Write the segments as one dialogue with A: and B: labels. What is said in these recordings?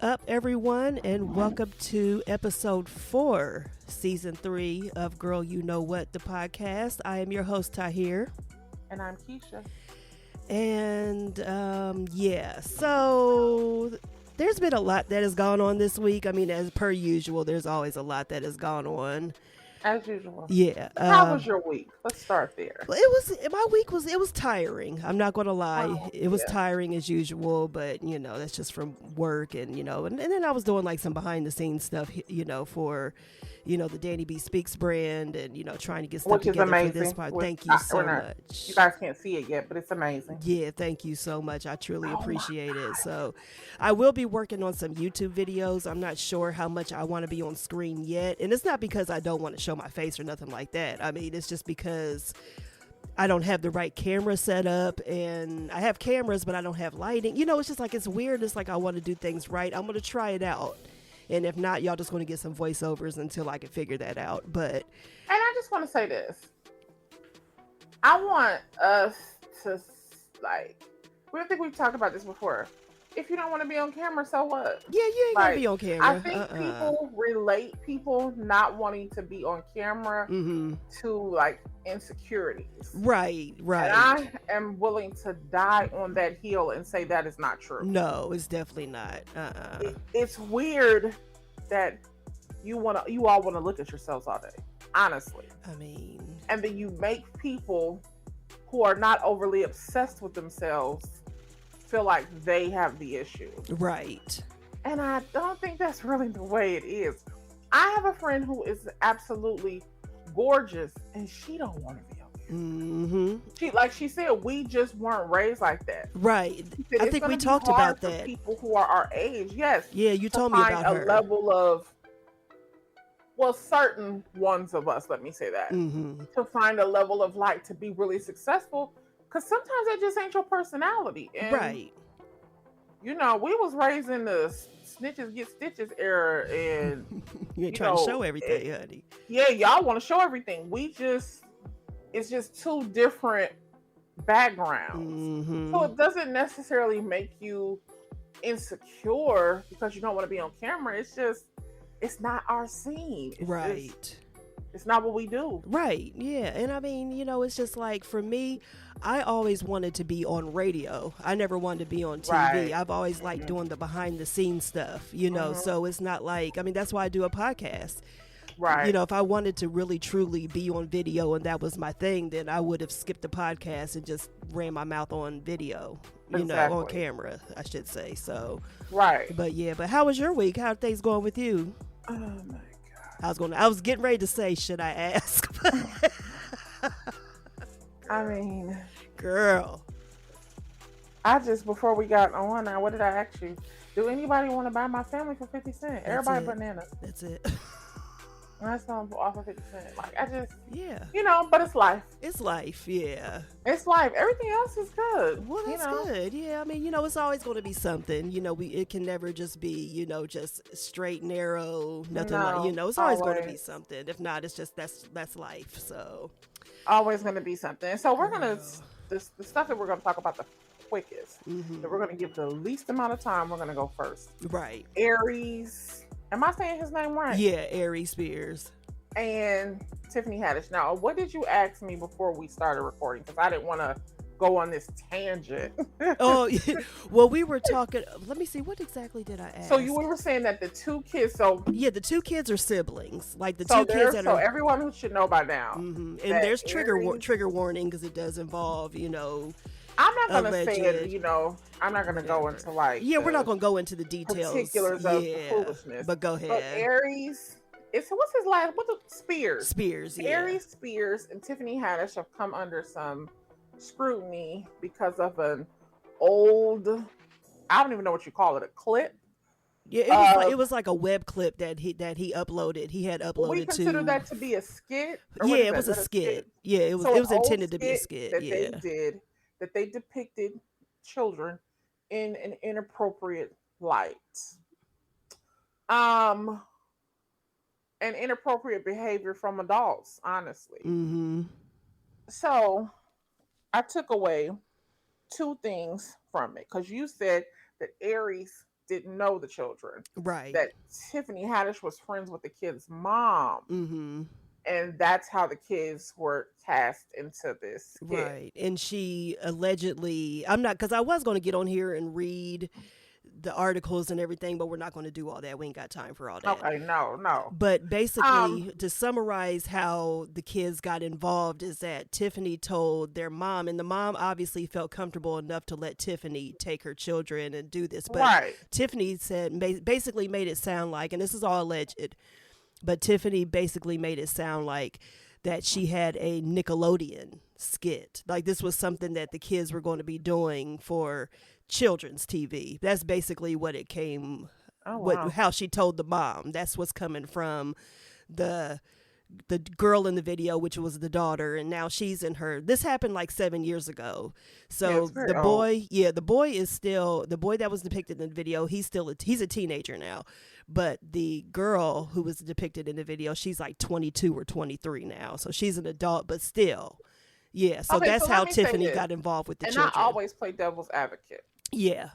A: up, everyone, and welcome to episode 4, season 3 of Girl You Know What, the podcast. I am your host, Tahir.
B: And I'm Keisha.
A: And so there's been a lot that has gone on this week. I mean, as per usual, there's always a lot that has gone on.
B: As usual.
A: Yeah.
B: How was your week? Let's start there.
A: Well, it was tiring. I'm not going to lie. It was tiring as usual, but that's just from work and then I was doing like some behind the scenes stuff, for, the DannieBSpeaks brand and, trying to get stuff together for this part. Thank you so much.
B: You guys can't see it yet, but it's amazing.
A: Yeah, thank you so much. I truly appreciate it. So I will be working on some YouTube videos. I'm not sure how much I want to be on screen yet. And it's not because I don't want to show my face or nothing like that. I mean, it's just because I don't have the right camera set up, and I have cameras, but I don't have lighting. It's just like, it's weird. It's like I want to do things right. I'm going to try it out. And if not, y'all just going to get some voiceovers until I can figure that out. But
B: and I just want to say this. I want us to, I think we've talked about this before. If you don't want to be on camera, so what?
A: Yeah, you ain't gonna be on camera.
B: I think people relate people not wanting to be on camera to insecurities.
A: Right.
B: And I am willing to die on that hill and say that is not true.
A: No, it's definitely not.
B: It's weird that you all want to look at yourselves all day. Honestly.
A: I mean,
B: and then you make people who are not overly obsessed with themselves feel like they have the issue.
A: Right.
B: And I don't think that's really the way it is. I have a friend who is absolutely gorgeous and she don't want to be on camera. She said, we just weren't raised like that.
A: Right. I think we talked about that.
B: People who are our age, yes.
A: Yeah, you told me about her.
B: A level of, certain ones of us, let me say that, to find a level of to be really successful. Because sometimes that just ain't your personality. And,
A: right.
B: We was raised in the snitches get stitches era. And
A: you ain't trying to show everything, honey.
B: Yeah, y'all want to show everything. It's just two different backgrounds. So it doesn't necessarily make you insecure because you don't want to be on camera. It's just, it's not our scene. It's not what we do.
A: Right. Yeah. And I mean, it's just like, for me, I always wanted to be on radio. I never wanted to be on TV. Right. I've always liked doing the behind the scenes stuff, so it's not like, I mean, that's why I do a podcast.
B: Right.
A: If I wanted to really truly be on video and that was my thing, then I would have skipped the podcast and just ran my mouth on video, on camera, I should say. So,
B: right.
A: But how was your week? How are things going with you?
B: Oh my
A: I was getting ready to say, should I ask?
B: I mean,
A: girl,
B: before we got on, what did I ask you? Do anybody want to buy my family for 50 cents? Everybody bananas.
A: That's it.
B: That's not off of 50 cents.
A: Yeah.
B: But it's life.
A: It's life, yeah.
B: It's life. Everything else is good.
A: Well, that's good. Yeah, I mean, it's always going to be something. It can never just be, just straight, narrow, nothing it's always going to be something. If not, it's just, that's life, so.
B: Always going to be something. So we're going to, the stuff that we're going to talk about the quickest, that we're going to give the least amount of time, we're going to go first.
A: Right.
B: Aries. Am I saying his name right?
A: Yeah, Aries Spears.
B: And Tiffany Haddish. Now, what did you ask me before we started recording? Because I didn't want to go on this tangent.
A: Oh, well, we were talking. Let me see. What exactly did I ask?
B: So you were saying that the two kids. So
A: yeah, the two kids are siblings. Like the two kids that are.
B: So everyone who should know by now.
A: And there's trigger warning because it does involve,
B: I'm not going to say it, I'm not going to go into
A: we're not going to go into the details.
B: Particulars of the foolishness.
A: But go ahead.
B: But Aries, what's his last, Spears?
A: Spears, yeah.
B: Aries Spears and Tiffany Haddish have come under some scrutiny because of an old, I don't even know what you call it, a clip.
A: Yeah, it was like a web clip that he uploaded. He had uploaded
B: we consider that to be a skit?
A: Yeah, it was a skit. Yeah, it was intended to be a skit.
B: That they depicted children in an inappropriate light. And inappropriate behavior from adults, honestly. So I took away two things from it, because you said that Aries didn't know the children.
A: Right.
B: That Tiffany Haddish was friends with the kid's mom.
A: Mm-hmm.
B: And that's how the kids were cast into this skit.
A: Right. And she allegedly, I'm not, because I was going to get on here and read the articles and everything, but we're not going to do all that. We ain't got time for all that.
B: Okay, no.
A: But basically, to summarize how the kids got involved is that Tiffany told their mom, and the mom obviously felt comfortable enough to let Tiffany take her children and do this. But
B: right.
A: Tiffany said, basically made it sound like, and this is all alleged, but Tiffany basically made it sound like that she had a Nickelodeon skit. Like this was something that the kids were going to be doing for children's TV. That's basically what it came.
B: Oh, wow.
A: How she told the mom. That's what's coming from the girl in the video, which was the daughter, and now she's in her. This happened like 7 years ago. So the boy, the boy is still the boy that was depicted in the video. He's a teenager now, but the girl who was depicted in the video, she's like 22 or 23 now. So she's an adult, but still, yeah. So
B: okay,
A: that's how Tiffany got involved with the children.
B: And I always play devil's advocate.
A: Yeah.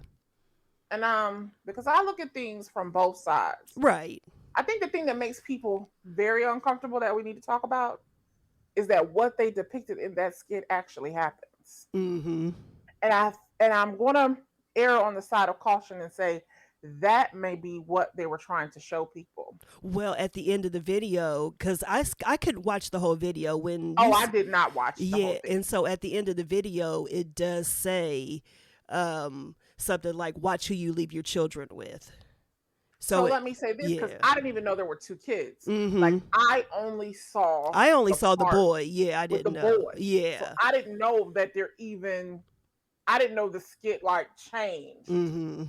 B: And because I look at things from both sides.
A: Right.
B: I think the thing that makes people very uncomfortable that we need to talk about is that what they depicted in that skit actually happens.
A: Mm-hmm.
B: And I'm going to err on the side of caution and say that may be what they were trying to show people.
A: Well, at the end of the video, because I could watch the whole video when.
B: I did not watch the whole thing.
A: And so at the end of the video, it does say something like, watch who you leave your children with.
B: So let me say this, because I didn't even know there were two kids.
A: Mm-hmm.
B: Like I only saw
A: the boy. Yeah, I didn't know.
B: Boy.
A: Yeah.
B: So I didn't know that I didn't know the skit like changed.
A: Mm-hmm.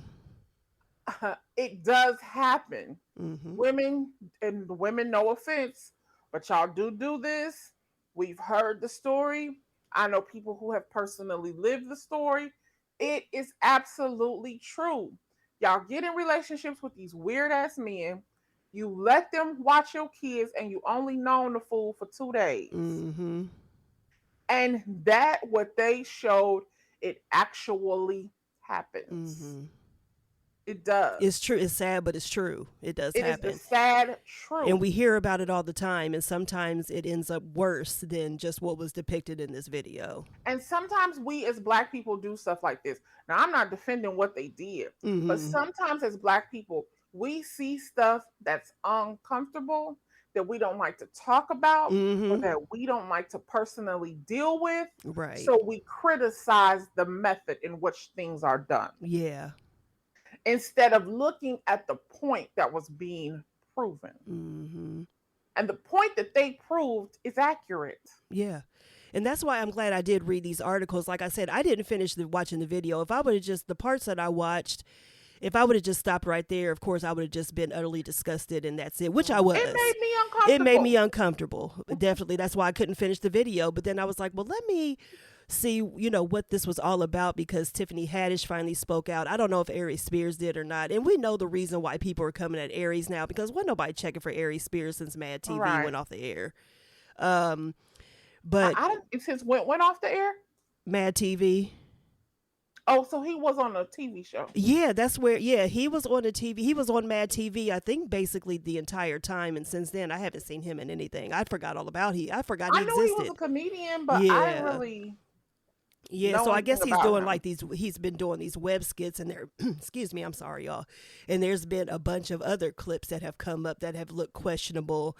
B: It does happen.
A: Mm-hmm.
B: Women, no offense, but y'all do this. We've heard the story. I know people who have personally lived the story. It is absolutely true. Y'all get in relationships with these weird ass men. You let them watch your kids, and you only known the fool for 2 days.
A: Mm-hmm.
B: And that what they showed, it actually happens.
A: Mm-hmm.
B: It does.
A: It's true. It's sad, but it's true. It does happen.
B: It is the sad truth.
A: And we hear about it all the time, and sometimes it ends up worse than just what was depicted in this video.
B: And sometimes we as Black people do stuff like this. Now, I'm not defending what they did,
A: mm-hmm.
B: but sometimes as Black people, we see stuff that's uncomfortable, that we don't like to talk about,
A: mm-hmm.
B: or that we don't like to personally deal with.
A: Right.
B: So we criticize the method in which things are done.
A: Yeah.
B: Instead of looking at the point that was being proven.
A: Mm-hmm.
B: And the point that they proved is accurate.
A: Yeah. And that's why I'm glad I did read these articles. Like I said, I didn't finish watching the video. If I would have just, the parts that I watched, if I would have just stopped right there, of course, I would have just been utterly disgusted, and that's it, which I was.
B: It made me uncomfortable.
A: It made me uncomfortable. Definitely. That's why I couldn't finish the video. But then I was like, well, let me see, what this was all about, because Tiffany Haddish finally spoke out. I don't know if Aries Spears did or not. And we know the reason why people are coming at Aries now, because wasn't nobody checking for Aries Spears since Mad TV went off the air. But
B: since went off the air?
A: Mad TV.
B: Oh, so he was on a TV show.
A: Yeah, that's where, he was on the TV. He was on Mad TV, I think, basically the entire time. And since then, I haven't seen him in anything. I forgot all about I forgot he existed.
B: I know he was a comedian, but I didn't really...
A: Yeah, so I guess he's doing he's been doing these web skits, and excuse me, I'm sorry, y'all. And there's been a bunch of other clips that have come up that have looked questionable,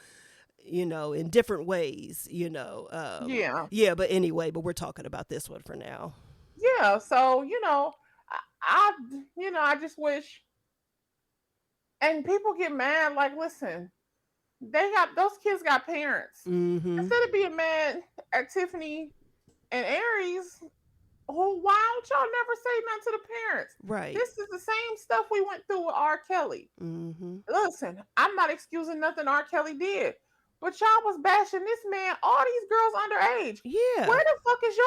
A: in different ways, Yeah, but anyway, but we're talking about this one for now.
B: Yeah, so, I just wish, and people get mad, like, listen, those kids got parents.
A: Mm-hmm.
B: Instead of being mad at Tiffany and Aries, why don't y'all never say nothing to the parents?
A: Right.
B: This is the same stuff we went through with R. Kelly.
A: Mm-hmm.
B: Listen, I'm not excusing nothing R. Kelly did, but y'all was bashing this man, all these girls underage.
A: Yeah.
B: Where the fuck is your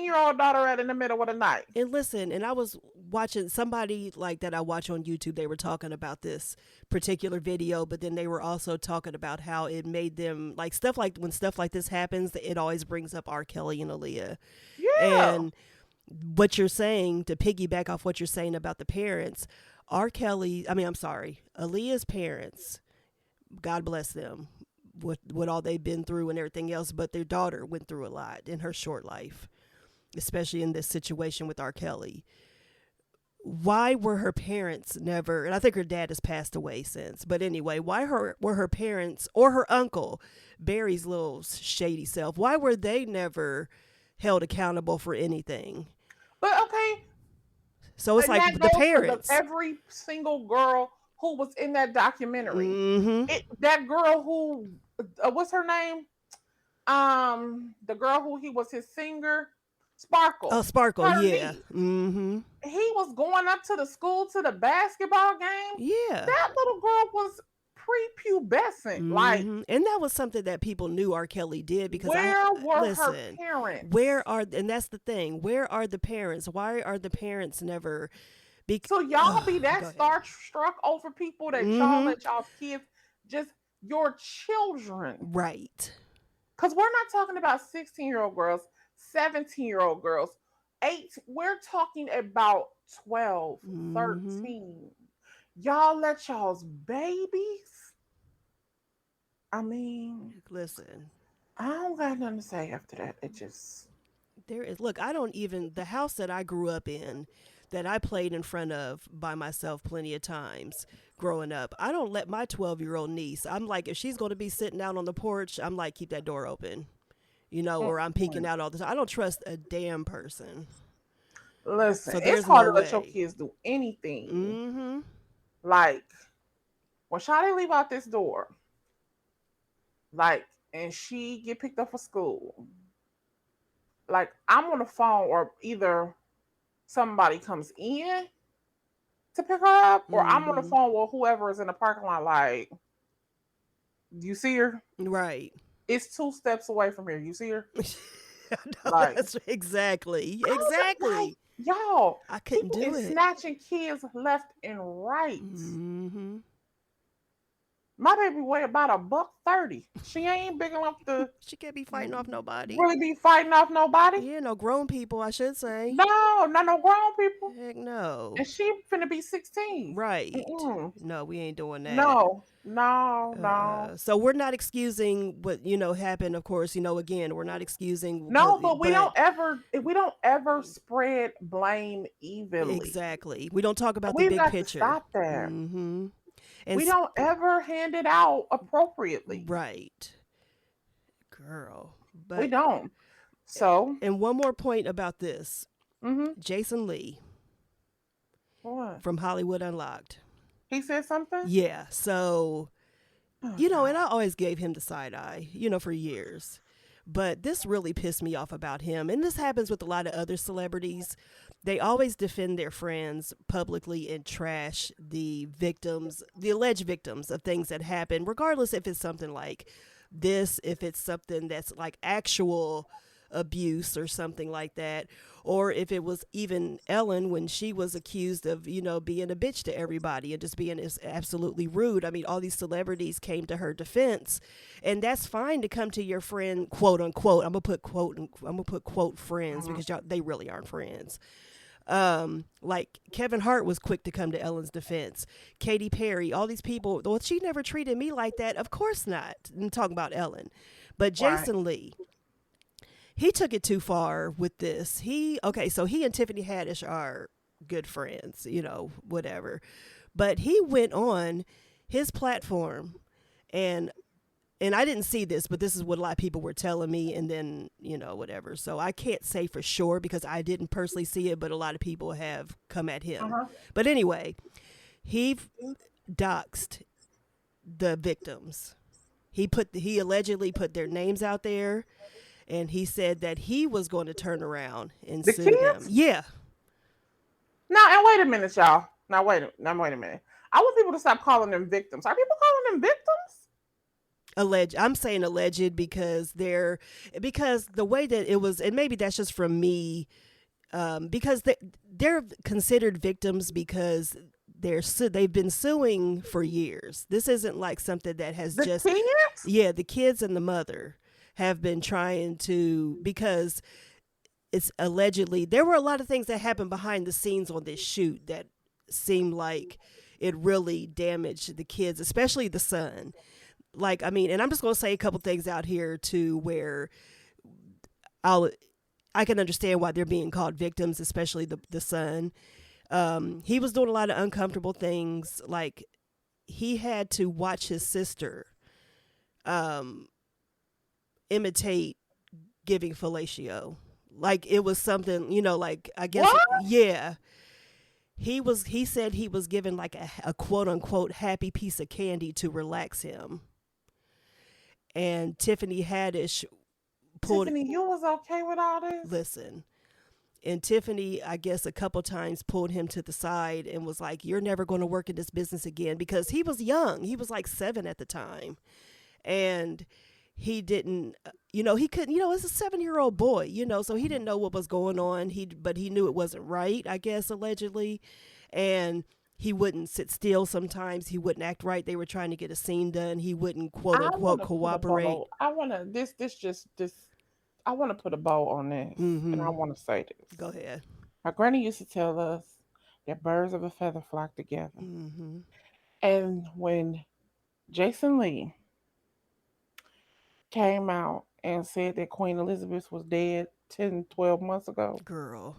B: 13-year-old daughter at in the middle of the night?
A: And listen, and I was watching somebody like that I watch on YouTube. They were talking about this particular video, but then they were also talking about how it made them when stuff like this happens, it always brings up R. Kelly and Aaliyah.
B: Yeah.
A: And what you're saying, to piggyback off what you're saying about the parents, Aaliyah's parents, God bless them, with all they've been through and everything else, but their daughter went through a lot in her short life, especially in this situation with R. Kelly. Why were her parents never, and I think her dad has passed away since, but anyway, were her parents or her uncle, Barry's little shady self, why were they never held accountable for anything?
B: But okay,
A: So it's
B: and
A: like
B: that
A: the
B: goes to
A: parents.
B: every single girl who was in that documentary.
A: Mm-hmm.
B: That girl who, what's her name? The girl who he was his singer, Sparkle.
A: Oh, Sparkle,
B: Her
A: yeah.
B: niece.
A: Mm-hmm.
B: He was going up to the school to the basketball game.
A: Yeah.
B: That little girl was prepubescent.
A: Mm-hmm.
B: Like,
A: and that was something that people knew R. Kelly did because
B: where were her
A: listen,
B: parents?
A: and that's the thing. Where are the parents? Why are the parents never?
B: So y'all be that starstruck over people that y'all let y'all's kids, just your children,
A: right?
B: Because we're not talking about 16-year-old girls, 17-year-old girls, 8. We're talking about 12, 13. Y'all let y'all's babies. I mean,
A: listen,
B: I don't got nothing to say after that. It just
A: there is. Look, I don't even the house that I grew up in, that I played in front of by myself plenty of times growing up. I don't let my 12-year-old niece. I'm like, if she's going to be sitting out on the porch, I'm like, keep that door open, or I'm peeking out all the time. I don't trust a damn person.
B: Listen,
A: So
B: it's hard to let your kids do anything. Like, when Shadi leave out this door, like, and she get picked up for school, like, I'm on the phone, or either somebody comes in to pick her up, or I'm on the phone with whoever is in the parking lot. Like, do you see her?
A: Right.
B: It's 2 steps away from here. You see her?
A: No, like, that's exactly.
B: Like, y'all,
A: I couldn't do it.
B: Snatching kids left and right. My baby weigh about $130. She ain't big enough to.
A: She can't be fighting off nobody.
B: Really be fighting off nobody?
A: Yeah, no grown people, I should say.
B: No, not no grown people.
A: Heck no.
B: And she finna be 16.
A: Right. No, we ain't doing that.
B: No.
A: So we're not excusing what happened. Of course, again, we're not excusing.
B: No, but we don't ever spread blame evenly.
A: Exactly. We don't talk about the big picture.
B: To stop that. And we don't ever hand it out appropriately.
A: Right. Girl. But
B: we don't. So.
A: And one more point about this. Jason Lee.
B: What?
A: From Hollywood Unlocked.
B: He said something?
A: Yeah. So, and I always gave him the side eye, for years. But this really pissed me off about him. And this happens with a lot of other celebrities. They always defend their friends publicly and trash the victims, the alleged victims of things that happen, regardless if it's something like this, if it's something that's like actual abuse or something like that, or if it was even Ellen when she was accused of, being a bitch to everybody and just being absolutely rude. I mean, all these celebrities came to her defense, and that's fine to come to your friend, quote unquote. I'm gonna put quote friends because they really aren't friends. Like Kevin Hart was quick to come to Ellen's defense. Katy Perry, all these people. Well, she never treated me like that. Of course not. I'm talking about Ellen, but Jason Lee. He took it too far with this. So he and Tiffany Haddish are good friends, whatever. But he went on his platform and I didn't see this, but this is what a lot of people were telling me, and then, whatever. So I can't say for sure because I didn't personally see it, but a lot of people have come at him. But anyway, he doxed the victims. He allegedly put their names out there. And he said that he was going to turn around and sue them. Yeah.
B: Now, and wait a minute, y'all. Now, wait a minute. I want people to stop calling them victims. Are people calling them victims?
A: I'm saying alleged because the way that it was, and maybe that's just from me, because they're considered victims because they've been suing for years. This isn't like something that has
B: the kids?
A: Yeah, the kids and the mother have been trying to, because it's allegedly there were a lot of things that happened behind the scenes on this shoot that seemed like it really damaged the kids, especially the son. Like, I mean, and I'm just going to say a couple things out here too, where I'll I can understand why they're being called victims, especially the son. He was doing a lot of uncomfortable things. Like, he had to watch his sister um, imitate giving fellatio. Like, it was something, like, I guess,
B: What?
A: yeah. He said he was given like a quote unquote happy piece of candy to relax him. And Tiffany Haddish pulled
B: Tiffany, you was okay with all this?
A: listen. And Tiffany, I guess, a couple times pulled him to the side and was like, "You're never going to work in this business again," because he was young. He was like 7 at the time. And he didn't, he couldn't, it's a 7-year-old boy, so he didn't know what was going on. But he knew it wasn't right, I guess, allegedly. And he wouldn't sit still sometimes. He wouldn't act right. They were trying to get a scene done. He wouldn't, quote
B: I want
A: unquote,
B: to put a
A: cooperate.
B: bow. I want to this. I want to put a bow on this, and I
A: Mm-hmm.
B: want to say this.
A: Go ahead.
B: My granny used to tell us that birds of a feather flock together,
A: Mm-hmm.
B: and when Jason Lee came out and said that Queen Elizabeth was dead 10, 12 months ago,
A: Girl.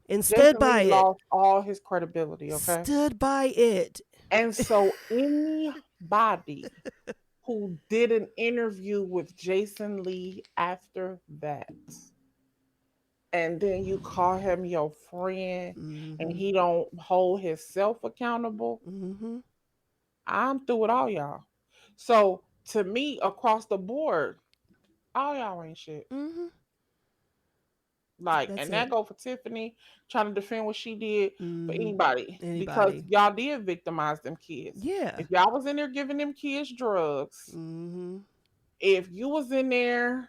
A: And stood
B: Jason
A: by
B: Lee
A: it.
B: lost all his credibility. Okay,
A: Stood by it.
B: and so anybody who did an interview with Jason Lee after that, and then you call him your friend, and
A: Mm-hmm.
B: he don't hold himself accountable,
A: Mm-hmm.
B: I'm through with all y'all. So to me, across the board, all y'all ain't shit.
A: Mm-hmm.
B: Like,
A: That's
B: and that
A: it.
B: go for Tiffany trying to defend what she did, for
A: Mm-hmm.
B: anybody, because
A: Anybody.
B: y'all did victimize them kids.
A: Yeah.
B: If y'all was in there giving them kids drugs,
A: Mm-hmm.
B: if you was in there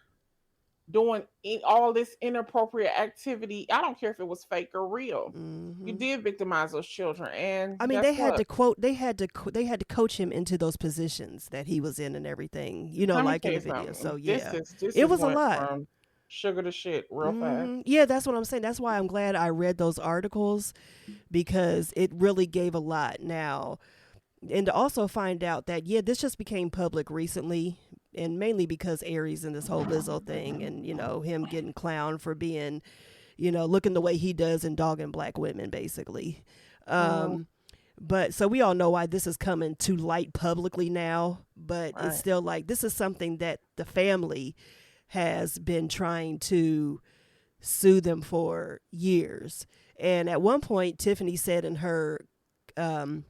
B: doing all this inappropriate activity, I don't care if it was fake or real. You
A: Mm-hmm.
B: did victimize those children, and
A: I mean,
B: guess what?
A: they had to coach him into those positions that he was in and everything,
B: Let me
A: like
B: tell
A: in the
B: you
A: video. So
B: something. This
A: yeah,
B: is this
A: it
B: is
A: was a
B: went
A: lot.
B: from sugar to shit real fast.
A: Yeah, that's what I'm saying. That's why I'm glad I read those articles, because it really gave a lot. Now, and to also find out that, yeah, this just became public recently, and mainly because Aries and this whole Lizzo thing, and him getting clowned for being, looking the way he does and dogging black women, basically.
B: Mm,
A: But so we all know why this is coming to light publicly now, but it's
B: right.
A: still like, this is something that the family has been trying to sue them for years. And at one point, Tiffany said um,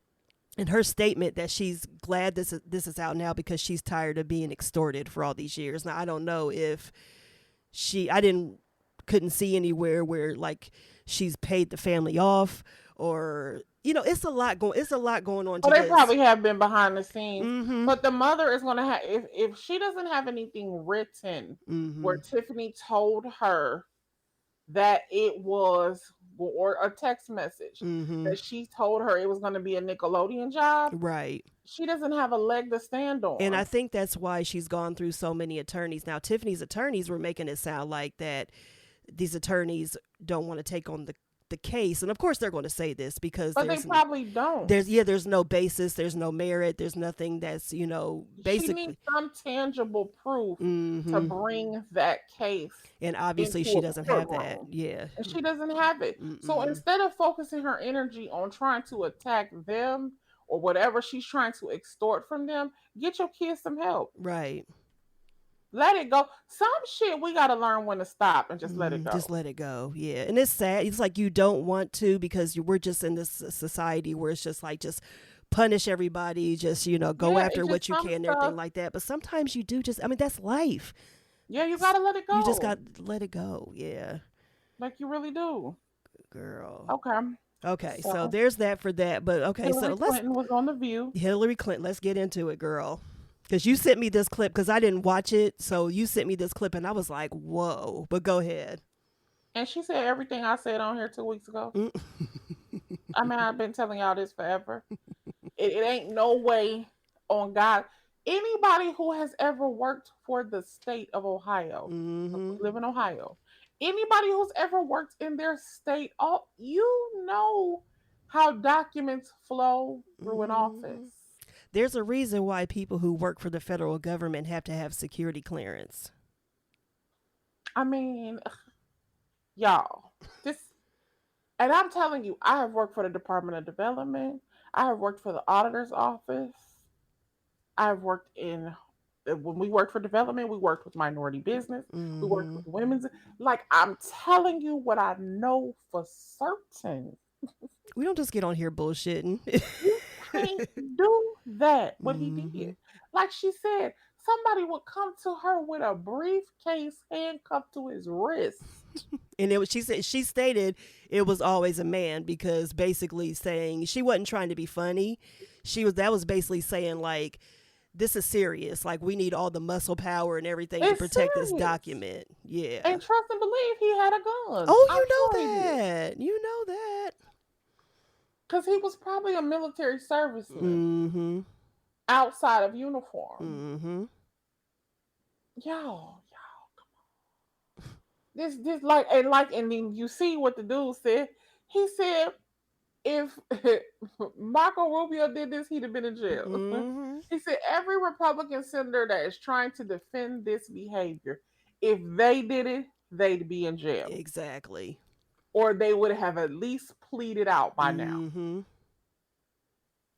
A: in her statement that she's glad this is out now, because she's tired of being extorted for all these years. Now, I don't know if I didn't couldn't see anywhere where, like, she's paid the family off, or it's a lot going on to
B: Well, they
A: this.
B: probably have been behind the scenes,
A: Mm-hmm.
B: but the mother is going to have, if she doesn't have anything written
A: Mm-hmm.
B: where Tiffany told her that it was, or a text message
A: Mm-hmm.
B: that she told her it was going to be a Nickelodeon job,
A: Right.
B: she doesn't have a leg to stand
A: And I
B: on.
A: think that's why she's gone through so many attorneys. Now, Tiffany's attorneys were making it sound like that these attorneys don't want to take on the case. And of course they're going to say this, because
B: But they probably don't.
A: there's no basis, there's no merit, there's nothing that's,
B: She needs
A: basically.
B: some tangible proof to
A: Mm-hmm.
B: bring that case
A: And obviously
B: into
A: she
B: a
A: doesn't have that.
B: courtroom.
A: Yeah.
B: And she doesn't have it. So
A: Mm-mm.
B: instead of focusing her energy on trying to attack them or whatever she's trying to extort from them, get your kids some help.
A: Right.
B: Let it go. Some shit we got to learn when to stop and just let it
A: Just
B: go.
A: let it go. Yeah. And it's sad. It's like you don't want to, because we're just in this society where it's just like, just punish everybody, just, go
B: Yeah,
A: after
B: it's just
A: what you
B: some
A: can and everything
B: stuff.
A: like that. But sometimes you do just, I mean, that's life.
B: Yeah, you got to let it
A: You just
B: go.
A: got to let it go. Yeah.
B: Like you really do.
A: Girl.
B: Okay.
A: Okay. So
B: So
A: there's that for that. But okay. So
B: Hillary Clinton was on The View.
A: Hillary Clinton, let's get into it, girl. Because you sent me this clip, because I didn't watch it. So you sent me this clip and I was like, whoa. But go ahead.
B: And she said everything I said on here 2 weeks ago.
A: Mm.
B: I mean, I've been telling y'all this forever. It ain't no way on God. Anybody who has ever worked for the state of Ohio, 'cause
A: Mm-hmm.
B: we live in Ohio, anybody who's ever worked in their state, all you know how documents flow through an
A: Hmm.
B: office.
A: There's a reason why people who work for the federal government have to have security clearance.
B: I mean, y'all, this, and I'm telling you, I have worked for the Department of Development. I have worked for the auditor's office. I've worked in, when we worked for development, we worked with minority business. We worked
A: Hmm.
B: with women's. Like, I'm telling you what I know for certain.
A: We don't just get on here bullshitting.
B: You can't do that, what he
A: Hmm.
B: did. Like she said, somebody would come to her with a briefcase handcuffed to his wrist.
A: And it was, she stated it was always a man, because basically saying she wasn't trying to be funny. That was basically saying like, this is serious. Like, we need all the muscle power and everything to
B: It's
A: protect this
B: serious.
A: document. Yeah.
B: And trust and believe he had a gun.
A: Oh,
B: I'm
A: you know
B: sure he did.
A: that. You know that.
B: Because he was probably a military serviceman
A: Mm-hmm.
B: outside of uniform.
A: Mm-hmm.
B: Y'all, this and then you see what the dude said. He said if Marco Rubio did this, he'd have been in jail.
A: Mm-hmm.
B: He said every Republican senator that is trying to defend this behavior, if they did it, they'd be in jail.
A: Exactly.
B: Or they would have at least pleaded out by now.
A: Mm-hmm.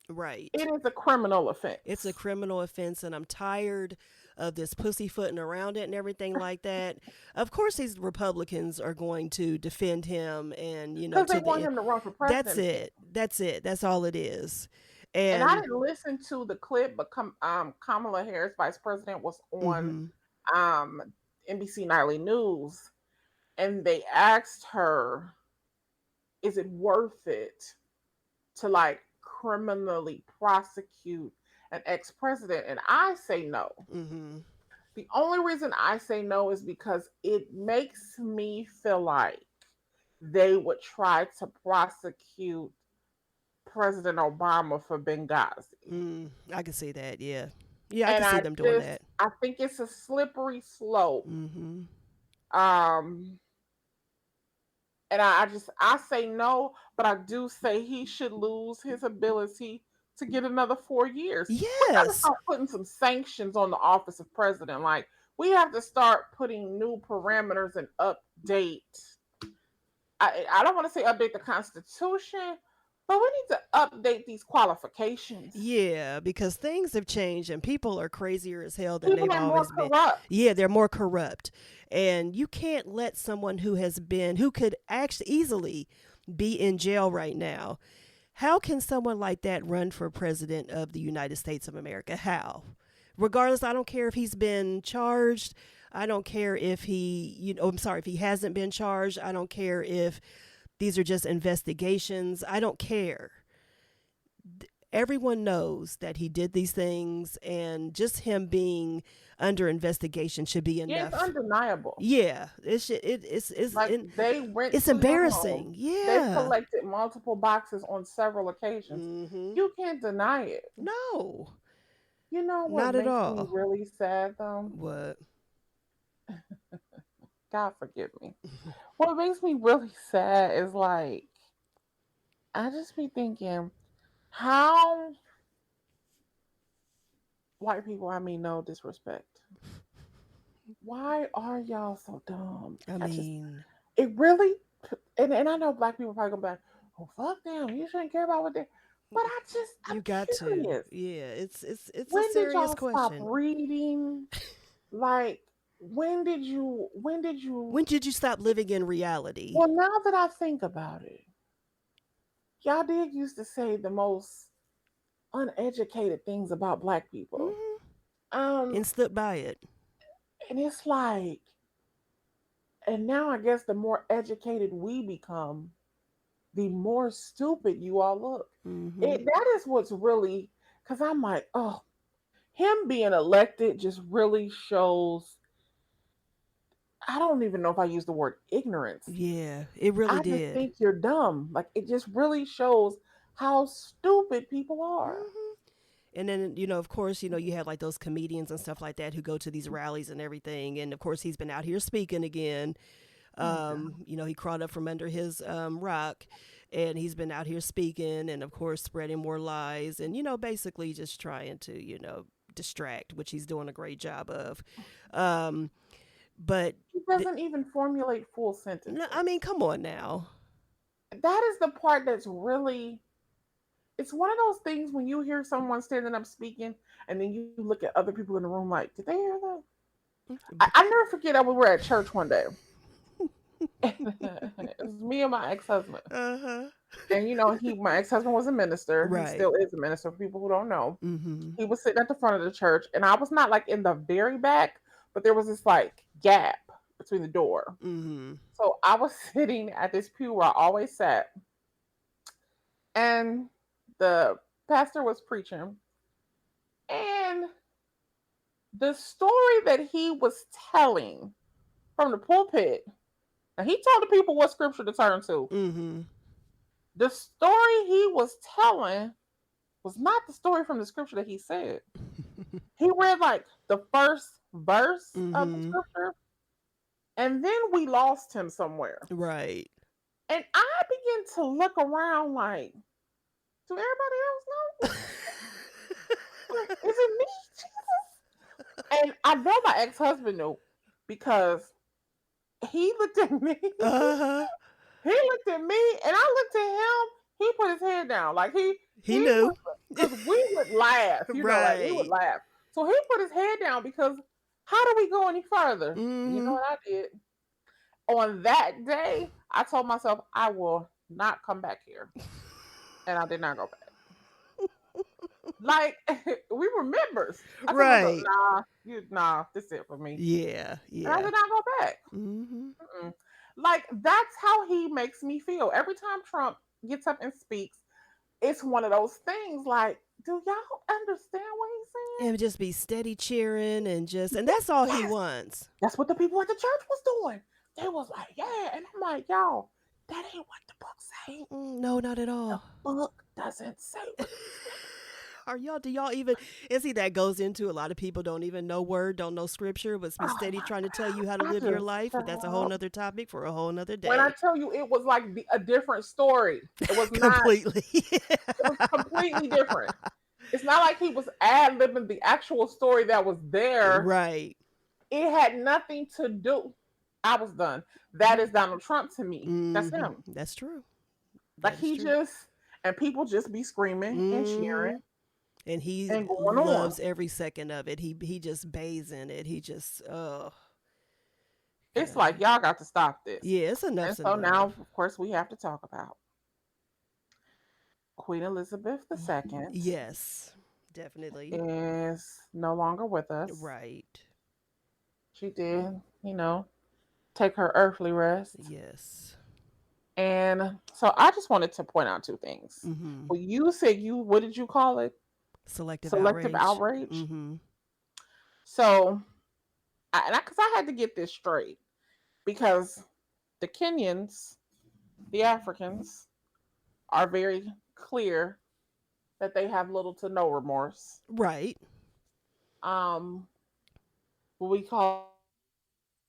A: Right.
B: It is a criminal
A: It's a
B: offense.
A: criminal offense, and I'm tired of this pussyfooting around it and everything like that. Of course, these Republicans are going to defend him, and
B: Because they
A: to
B: want
A: the.
B: him to run for
A: That's
B: presidency.
A: it. That's it. That's all it is.
B: And I
A: And.
B: didn't listen to the clip, but Kamala Harris, vice president, was on
A: Mm-hmm.
B: um, NBC Nightly News, and they asked her, "Is it worth it to like criminally prosecute an ex-president?" And I say no.
A: Mm-hmm.
B: The only reason I say no is because it makes me feel like they would try to prosecute President Obama for Benghazi.
A: I can see that. Yeah. Yeah, I
B: And
A: can see them doing that.
B: I think it's a slippery slope.
A: Mm-hmm.
B: Um and I say no, but I do say he should lose his ability to get another 4 years. We got to
A: Yes.
B: start putting some sanctions on the office of president. Like we have to start putting new parameters and update. I don't want to say update the Constitution, but we need to update these qualifications.
A: Yeah, because things have changed and people are crazier as hell than
B: People
A: they've
B: are more
A: always been.
B: corrupt.
A: Yeah, they're more corrupt. And you can't let someone who could actually easily be in jail right now. How can someone like that run for president of the United States of America? How? Regardless, I don't care if he's been charged. I don't care if I'm sorry, if he hasn't been charged. I don't care if these are just investigations. I don't care. Everyone knows that he did these things, and just him being under investigation should be
B: Yeah, it's
A: enough.
B: undeniable.
A: Yeah,
B: Like they went
A: it's
B: to your home.
A: embarrassing.
B: They've
A: Yeah.
B: collected multiple boxes on several occasions.
A: Mm-hmm.
B: You can't deny it.
A: No,
B: You know what
A: not at
B: makes me
A: all.
B: really sad though?
A: What?
B: God forgive me. What makes me really sad is like I just be thinking how white people, I mean no disrespect. Why are y'all so dumb?
A: I mean,
B: It really, and I know black people probably go back, oh fuck them, you shouldn't care about what they, but I'm
A: you got to.
B: curious.
A: Yeah, it's a
B: When did
A: serious
B: y'all stop
A: question.
B: reading? Like, when did you,
A: When did you stop living in reality?
B: well, now that I think about it, y'all did used to say the most uneducated things about black people.
A: Hmm.
B: Um,
A: And stood by it.
B: and it's like, and now I guess the more educated we become, the more stupid you all look.
A: Hmm.
B: That is what's really, because I'm like, oh, him being elected just really shows. I don't even know if I use the word ignorance.
A: Yeah, it really
B: I just
A: did.
B: think you're dumb. Like it just really shows how stupid people are.
A: Hmm. And then, of course, you have like those comedians and stuff like that who go to these rallies and everything. And of course, he's been out here speaking again. He crawled up from under his rock, and he's been out here speaking and, of course, spreading more lies and, basically just trying to, distract, which he's doing a great job of. But
B: he doesn't even formulate full sentences.
A: I mean, come on now.
B: That is the part that's really, it's one of those things when you hear someone standing up speaking and then you look at other people in the room like, did they hear that? I never forget that we were at church one day. It was me and my ex-husband.
A: Uh-huh.
B: And my ex-husband was a minister.
A: Right.
B: He still is a minister for people who don't know.
A: Mm-hmm.
B: He was sitting at the front of the church, and I was not like in the very back, but there was this like gap between the door.
A: Mm-hmm.
B: So I was sitting at this pew where I always sat, and the pastor was preaching, and the story that he was telling from the pulpit, and he told the people what scripture to turn to.
A: Mm-hmm.
B: The story he was telling was not the story from the scripture that he said. He read like the first verse of the scripture, and then we lost him somewhere.
A: Right.
B: And I began to look around like, do everybody else know? Is it me, Jesus? And I know my ex-husband knew because he looked at me.
A: Uh-huh.
B: He looked at me, and I looked at him. He put his head down, like he
A: knew.
B: Because we would laugh,
A: right.
B: we would laugh. So he put his head down because how do we go any further?
A: Mm-hmm.
B: You know what I did? On that day, I told myself I will not come back here, and I did not go back. Like we were members,
A: right?
B: Nah, this is it for me.
A: Yeah.
B: And I did not go back.
A: Mm-hmm.
B: Like that's how he makes me feel. Every time Trump gets up and speaks, it's one of those things like, do y'all understand what he's saying?
A: And just be steady cheering and that's all he wants.
B: That's what the people at the church was doing. They was like, yeah. And I'm like, y'all, that ain't what the book say.
A: No, not at all.
B: The book doesn't say what
A: do y'all even, and see that goes into a lot of people don't even know don't know scripture, but be steady trying to tell you how to live your life. But that's a whole nother topic for a whole nother day.
B: When I tell you it was like a different story. It was
A: completely.
B: It was completely different. It's not like he was ad-libbing the actual story that was there.
A: Right.
B: It had nothing to do. I was done. That is Donald Trump to me. That's him.
A: That's true.
B: Like and people just be screaming and cheering.
A: And he loves every second of it. He just bathes in it. He just,
B: It's like, y'all got to stop this.
A: Yeah, it's enough.
B: And so now, of course, we have to talk about Queen Elizabeth II.
A: Yes, definitely.
B: Is no longer with us.
A: Right.
B: She did, take her earthly rest.
A: Yes.
B: And so I just wanted to point out two things.
A: Mm-hmm.
B: Well, you said what did you call it?
A: Selective
B: outrage.
A: Mm-hmm.
B: So, because I had to get this straight, because the Kenyans, the Africans, are very clear that they have little to no remorse.
A: Right.
B: What we call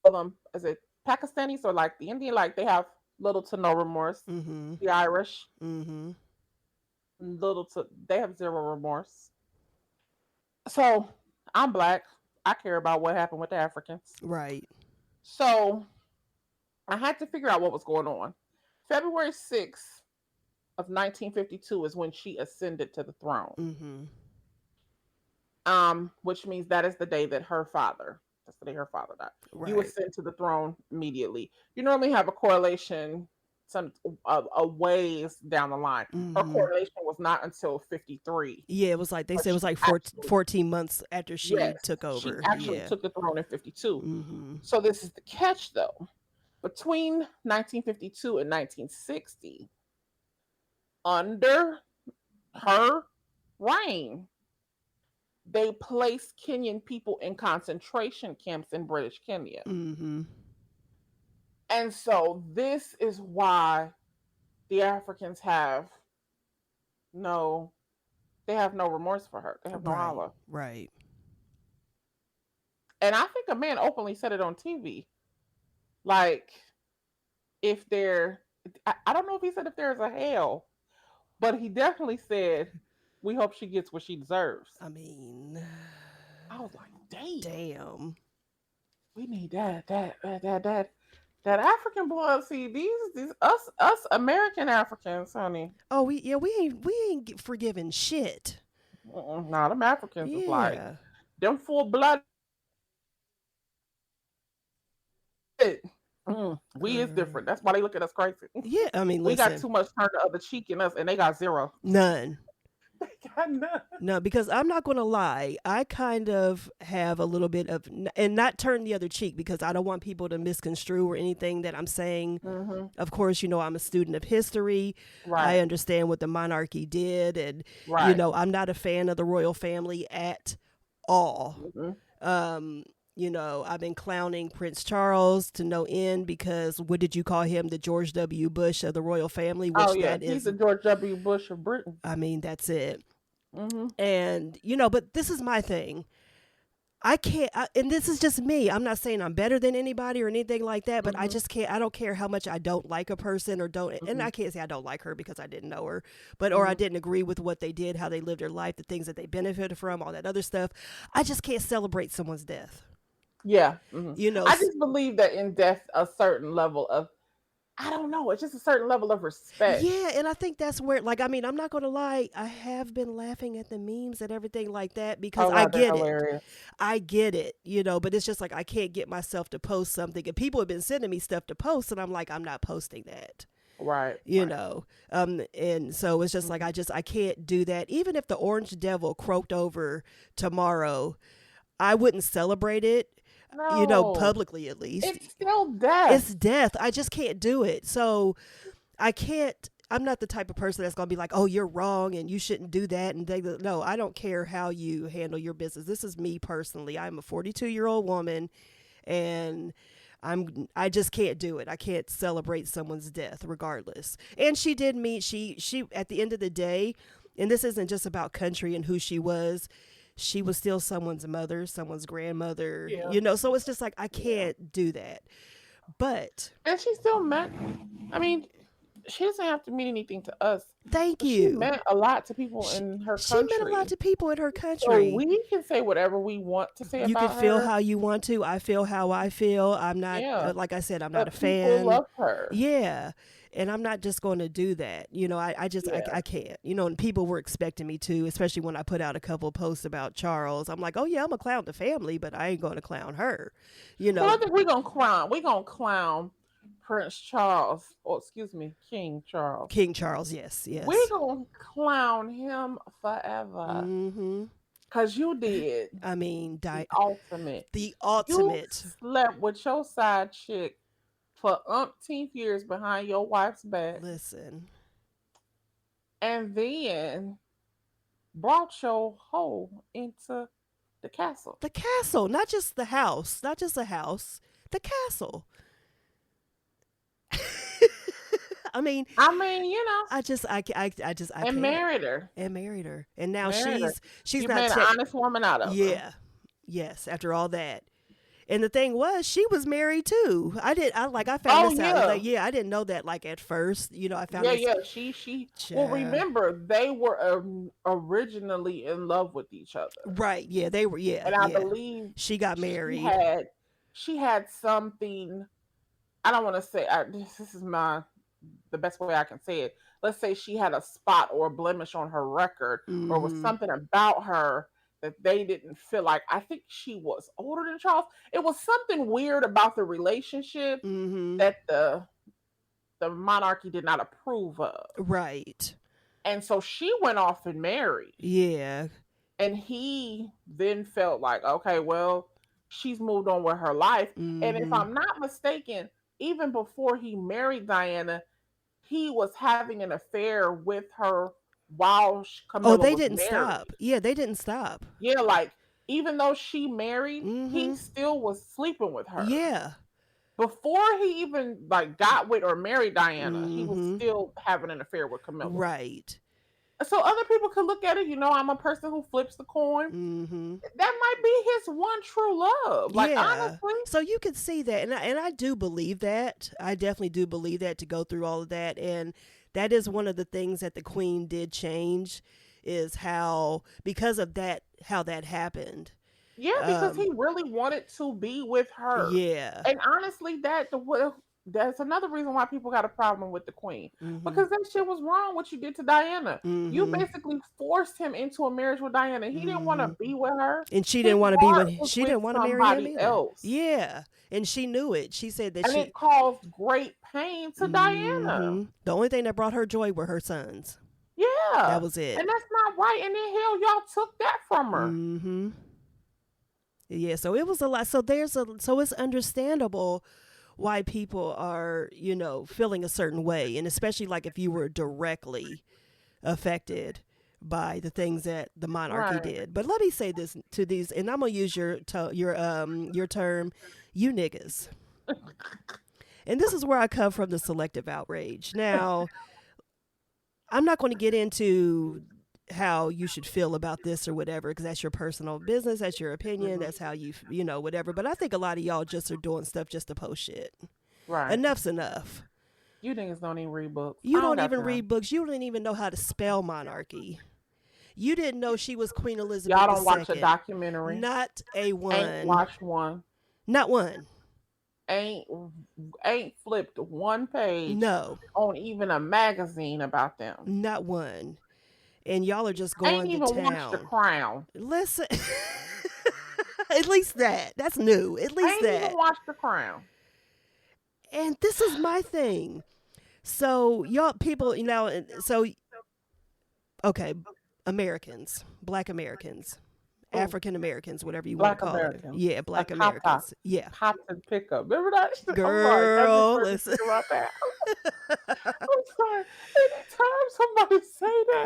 B: them, is it Pakistanis or like the Indian? Like they have little to no remorse.
A: Mm-hmm.
B: The Irish.
A: Mm-hmm.
B: They have zero remorse. So I'm Black. I care about what happened with the Africans.
A: Right.
B: So I had to figure out what was going on. February 6th of 1952 is when she ascended to the throne.
A: Mm-hmm.
B: Which means that is the day that that's the day her father died. Right. You ascend to the throne immediately. You normally have a correlation a ways down the line. Her coronation was not until 53.
A: Yeah, it was like, they said it was like 14 months after she took over.
B: She actually took the throne in 52.
A: Mm-hmm.
B: So this is the catch, though. Between 1952 and 1960, under her reign, they placed Kenyan people in concentration camps in British Kenya.
A: Mm-hmm.
B: And so this is why the Africans have no remorse for her. They have no Allah.
A: Right.
B: And I think a man openly said it on TV. Like, if there, I don't know if he said if there's a hell, but he definitely said we hope she gets what she deserves.
A: I mean,
B: I was like, damn,
A: damn.
B: we need that African blood. See, these us American Africans, honey.
A: Oh, we ain't forgiving shit.
B: Nah, them Africans is like
A: Yeah.
B: them full blood. We is
A: Girl.
B: different. That's why they look at us crazy.
A: Yeah, I mean,
B: We got
A: listen,
B: too much turn the other cheek in us, and they got zero.
A: none.
B: They got none.
A: No, because I'm not going to lie. I kind of have a little bit of, and not turn the other cheek because I don't want people to misconstrue or anything that I'm saying.
B: Mm-hmm.
A: Of course, I'm a student of history. I
B: Right,
A: understand what the monarchy did. And,
B: right.
A: I'm not a fan of the royal family at all.
B: Mm-hmm.
A: Um, I've been clowning Prince Charles to no end because what did you call him? The George W. Bush of the royal family,
B: Oh
A: which
B: yeah,
A: that
B: he's
A: is,
B: the George W. Bush of Britain.
A: I mean, that's it.
B: Mm-hmm.
A: And, but this is my thing. I can't, and this is just me. I'm not saying I'm better than anybody or anything like that, but I
B: Mm-hmm.
A: just can't. I don't care how much I don't like a person or don't, and
B: Mm-hmm.
A: I can't say I don't like her because I didn't know her, but or I
B: Mm-hmm.
A: didn't agree with what they did, how they lived their life, the things that they benefited from, all that other stuff. I just can't celebrate someone's death.
B: Yeah. Mm-hmm.
A: You know,
B: I just believe that in death, a certain level of, I don't know, it's just a certain level of respect.
A: yeah, and I think that's where, like, I mean, I'm not gonna lie, I have been laughing at the memes and everything like that because
B: Oh
A: I
B: God, they're
A: get it.
B: hilarious.
A: I get it, but it's just like I can't get myself to post something. And people have been sending me stuff to post, and I'm like, I'm not posting that.
B: Right,
A: You
B: right.
A: know. And so it's just like
B: Mm-hmm.
A: I can't do that. Even if the orange devil croaked over tomorrow, I wouldn't celebrate it,
B: No,
A: publicly at least.
B: it's still death.
A: It's death. I just can't do it. So I can't. I'm not the type of person that's going to be like, oh, you're wrong and you shouldn't do that. And no, I don't care how you handle your business. This is me personally. I'm a 42-year-old woman and I just can't do it. I can't celebrate someone's death regardless. And she did meet, she at the end of the day, and this isn't just about country and who she was still someone's mother, someone's grandmother,
B: Yeah.
A: so it's just like I
B: Yeah.
A: can't do that. But
B: And she still meant, I mean, she doesn't have to mean anything to us,
A: thank
B: but she
A: you.
B: meant a lot to people
A: She,
B: in her
A: she meant a lot
B: country.
A: to people in her
B: So
A: country.
B: we can say whatever we want to say
A: You can
B: about
A: feel
B: her.
A: how you want to. I feel how I feel. I'm not,
B: Yeah.
A: like I said, I'm not a
B: But people
A: fan.
B: love her.
A: Yeah. And I'm not just going to do that. I just,
B: Yeah.
A: I can't. And people were expecting me to, especially when I put out a couple posts about Charles. I'm like, oh, yeah, I'm going to clown the family, but I ain't going to clown her. You
B: Well, I
A: know,
B: think we're gonna clown Prince Charles, or excuse me, King Charles.
A: King Charles, yes,
B: We're
A: yes.
B: gonna clown him forever.
A: Mm-hmm.
B: Cause you did
A: I mean,
B: the ultimate.
A: the
B: You
A: ultimate.
B: slept with your side chick for umpteenth years behind your wife's back,
A: Listen,
B: and then brought your hoe into the castle.
A: the castle, not just the house, not just a house, the castle. I mean,
B: I mean,
A: I just, I just, I
B: and
A: can't.
B: married her.
A: And married her, and now
B: Married her.
A: she's
B: You
A: not
B: made an honest woman out of her.
A: Yeah, yes. After all that, and the thing was, she was married too. I found
B: Oh
A: this out.
B: yeah.
A: Like, yeah, I didn't know that. Like at first, I found
B: Yeah,
A: this.
B: yeah. She. Well,
A: Child.
B: remember they were originally in love with each other,
A: Right? Yeah, they were. Yeah,
B: and I
A: yeah.
B: believe
A: She got
B: she
A: married.
B: had she had something. I don't want to say this is the best way I can say it. Let's say she had a spot or a blemish on her record, or was
A: Mm-hmm.
B: something about her that they didn't feel like. I think she was older than Charles. It was something weird about the relationship
A: Mm-hmm.
B: that the monarchy did not approve of.
A: Right.
B: And so she went off and married.
A: Yeah.
B: And he then felt like, okay, well, she's moved on with her life. And if
A: Mm-hmm.
B: I'm not mistaken, even before he married Diana, he was having an affair with her while
A: Oh,
B: Camilla
A: they
B: was
A: didn't stop.
B: married.
A: Yeah, they didn't stop.
B: Yeah, like even though she married, he
A: Mm-hmm.
B: still was sleeping with her.
A: Yeah.
B: Before he even like got with or married Diana, he was
A: Mm-hmm.
B: still having an affair with Camilla.
A: Right.
B: So other people could look at it, I'm a person who flips the coin.
A: Mm-hmm.
B: That might be his one true love. Like,
A: Yeah.
B: honestly.
A: So you could see that, and I do believe that. I definitely do believe that, to go through all of that, and that is one of the things that the Queen did change, is how, because of that, how that happened.
B: Yeah, because he really wanted to be with her.
A: Yeah.
B: And honestly, that's another reason why people got a problem with the Queen.
A: Mm-hmm.
B: Because that shit was wrong what you did to Diana. You
A: Mm-hmm.
B: basically forced him into a marriage with Diana. He didn't want to
A: Mm-hmm.
B: be with her.
A: And she
B: His
A: didn't want to be
B: heart
A: with.
B: was
A: She
B: with
A: didn't want to marry him
B: somebody
A: either.
B: else.
A: Yeah, and she knew it. She said that
B: And
A: she.
B: it caused great pain to Diana.
A: Mm-hmm. The only thing that brought her joy were her sons. That
B: Yeah.
A: was it.
B: And that's not right. And then hell, y'all took that from her.
A: Mm-hmm. Yeah, so it was a lot. So so it's understandable why people are, feeling a certain way, and especially like if you were directly affected by the things that the monarchy did. But let me say this to these, and I'm gonna use your term, you niggas. And this is where I come from, the selective outrage. Now, I'm not going to get into how you should feel about this or whatever, because that's your personal business, that's your opinion, that's how you whatever. But I think a lot of y'all just are doing stuff just to post shit.
B: Right.
A: Enough's enough.
B: You niggas don't even read books.
A: You don't even read books. You don't even know how to spell monarchy. You didn't know she was Queen Elizabeth II.
B: Y'all don't watch a documentary.
A: Not a one.
B: Ain't watched one.
A: Not one.
B: Ain't flipped one page.
A: No.
B: On even a magazine about them.
A: Not one. And y'all are just going to town.
B: Ain't even watched The Crown.
A: Listen. At least that. That's new. At least that.
B: Ain't even watched The Crown.
A: And this is my thing. So y'all people, okay, Americans, Black Americans, African Americans, whatever you want to call it. Yeah, Black Americans. Yeah.
B: Cotton pickup. Remember that?
A: Girl, listen.
B: I'm sorry. Anytime somebody say that,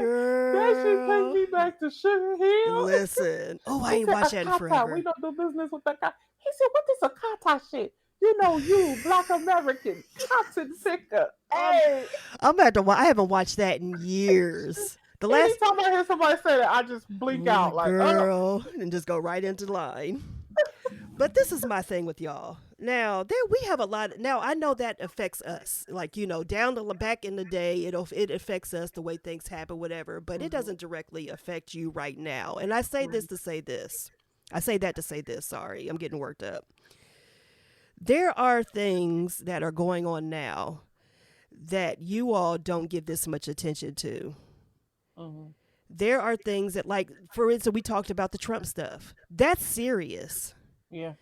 B: that should take me back to Sugar Hill.
A: Listen. Oh, I ain't watched that in forever.
B: We don't do business with that guy. He said, "What is a kata shit? You, Black American, cotton picker." Hey.
A: I'm about to. I haven't watched that in years. The last
B: time I hear somebody say that, I just blink out like,
A: girl, and just go right into the line. But this is my thing with y'all. Now, we have a lot. Now, I know that affects us. Like, down the back in the day, it affects us the way things happen, whatever. But it doesn't directly affect you right now. And I say this to say this. I say that to say this. Sorry, I'm getting worked up. There are things that are going on now that you all don't give this much attention to. There are things that, like, for instance, we talked about the Trump stuff. That's serious.
B: Yeah.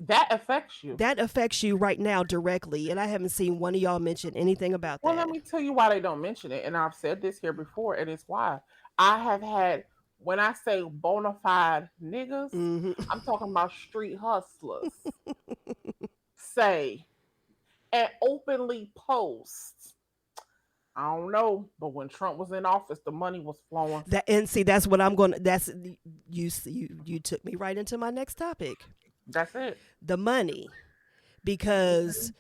B: That affects you.
A: That affects you right now directly. And I haven't seen one of y'all mention anything about that.
B: Well, let me tell you why they don't mention it. And I've said this here before, and it's why. I have had, when I say bona fide niggas, I'm talking about street hustlers, say, and openly post, I don't know, but when Trump was in office, the money was flowing.
A: That's what I'm going to, that's, you took me right into my next topic.
B: That's it.
A: The money. Because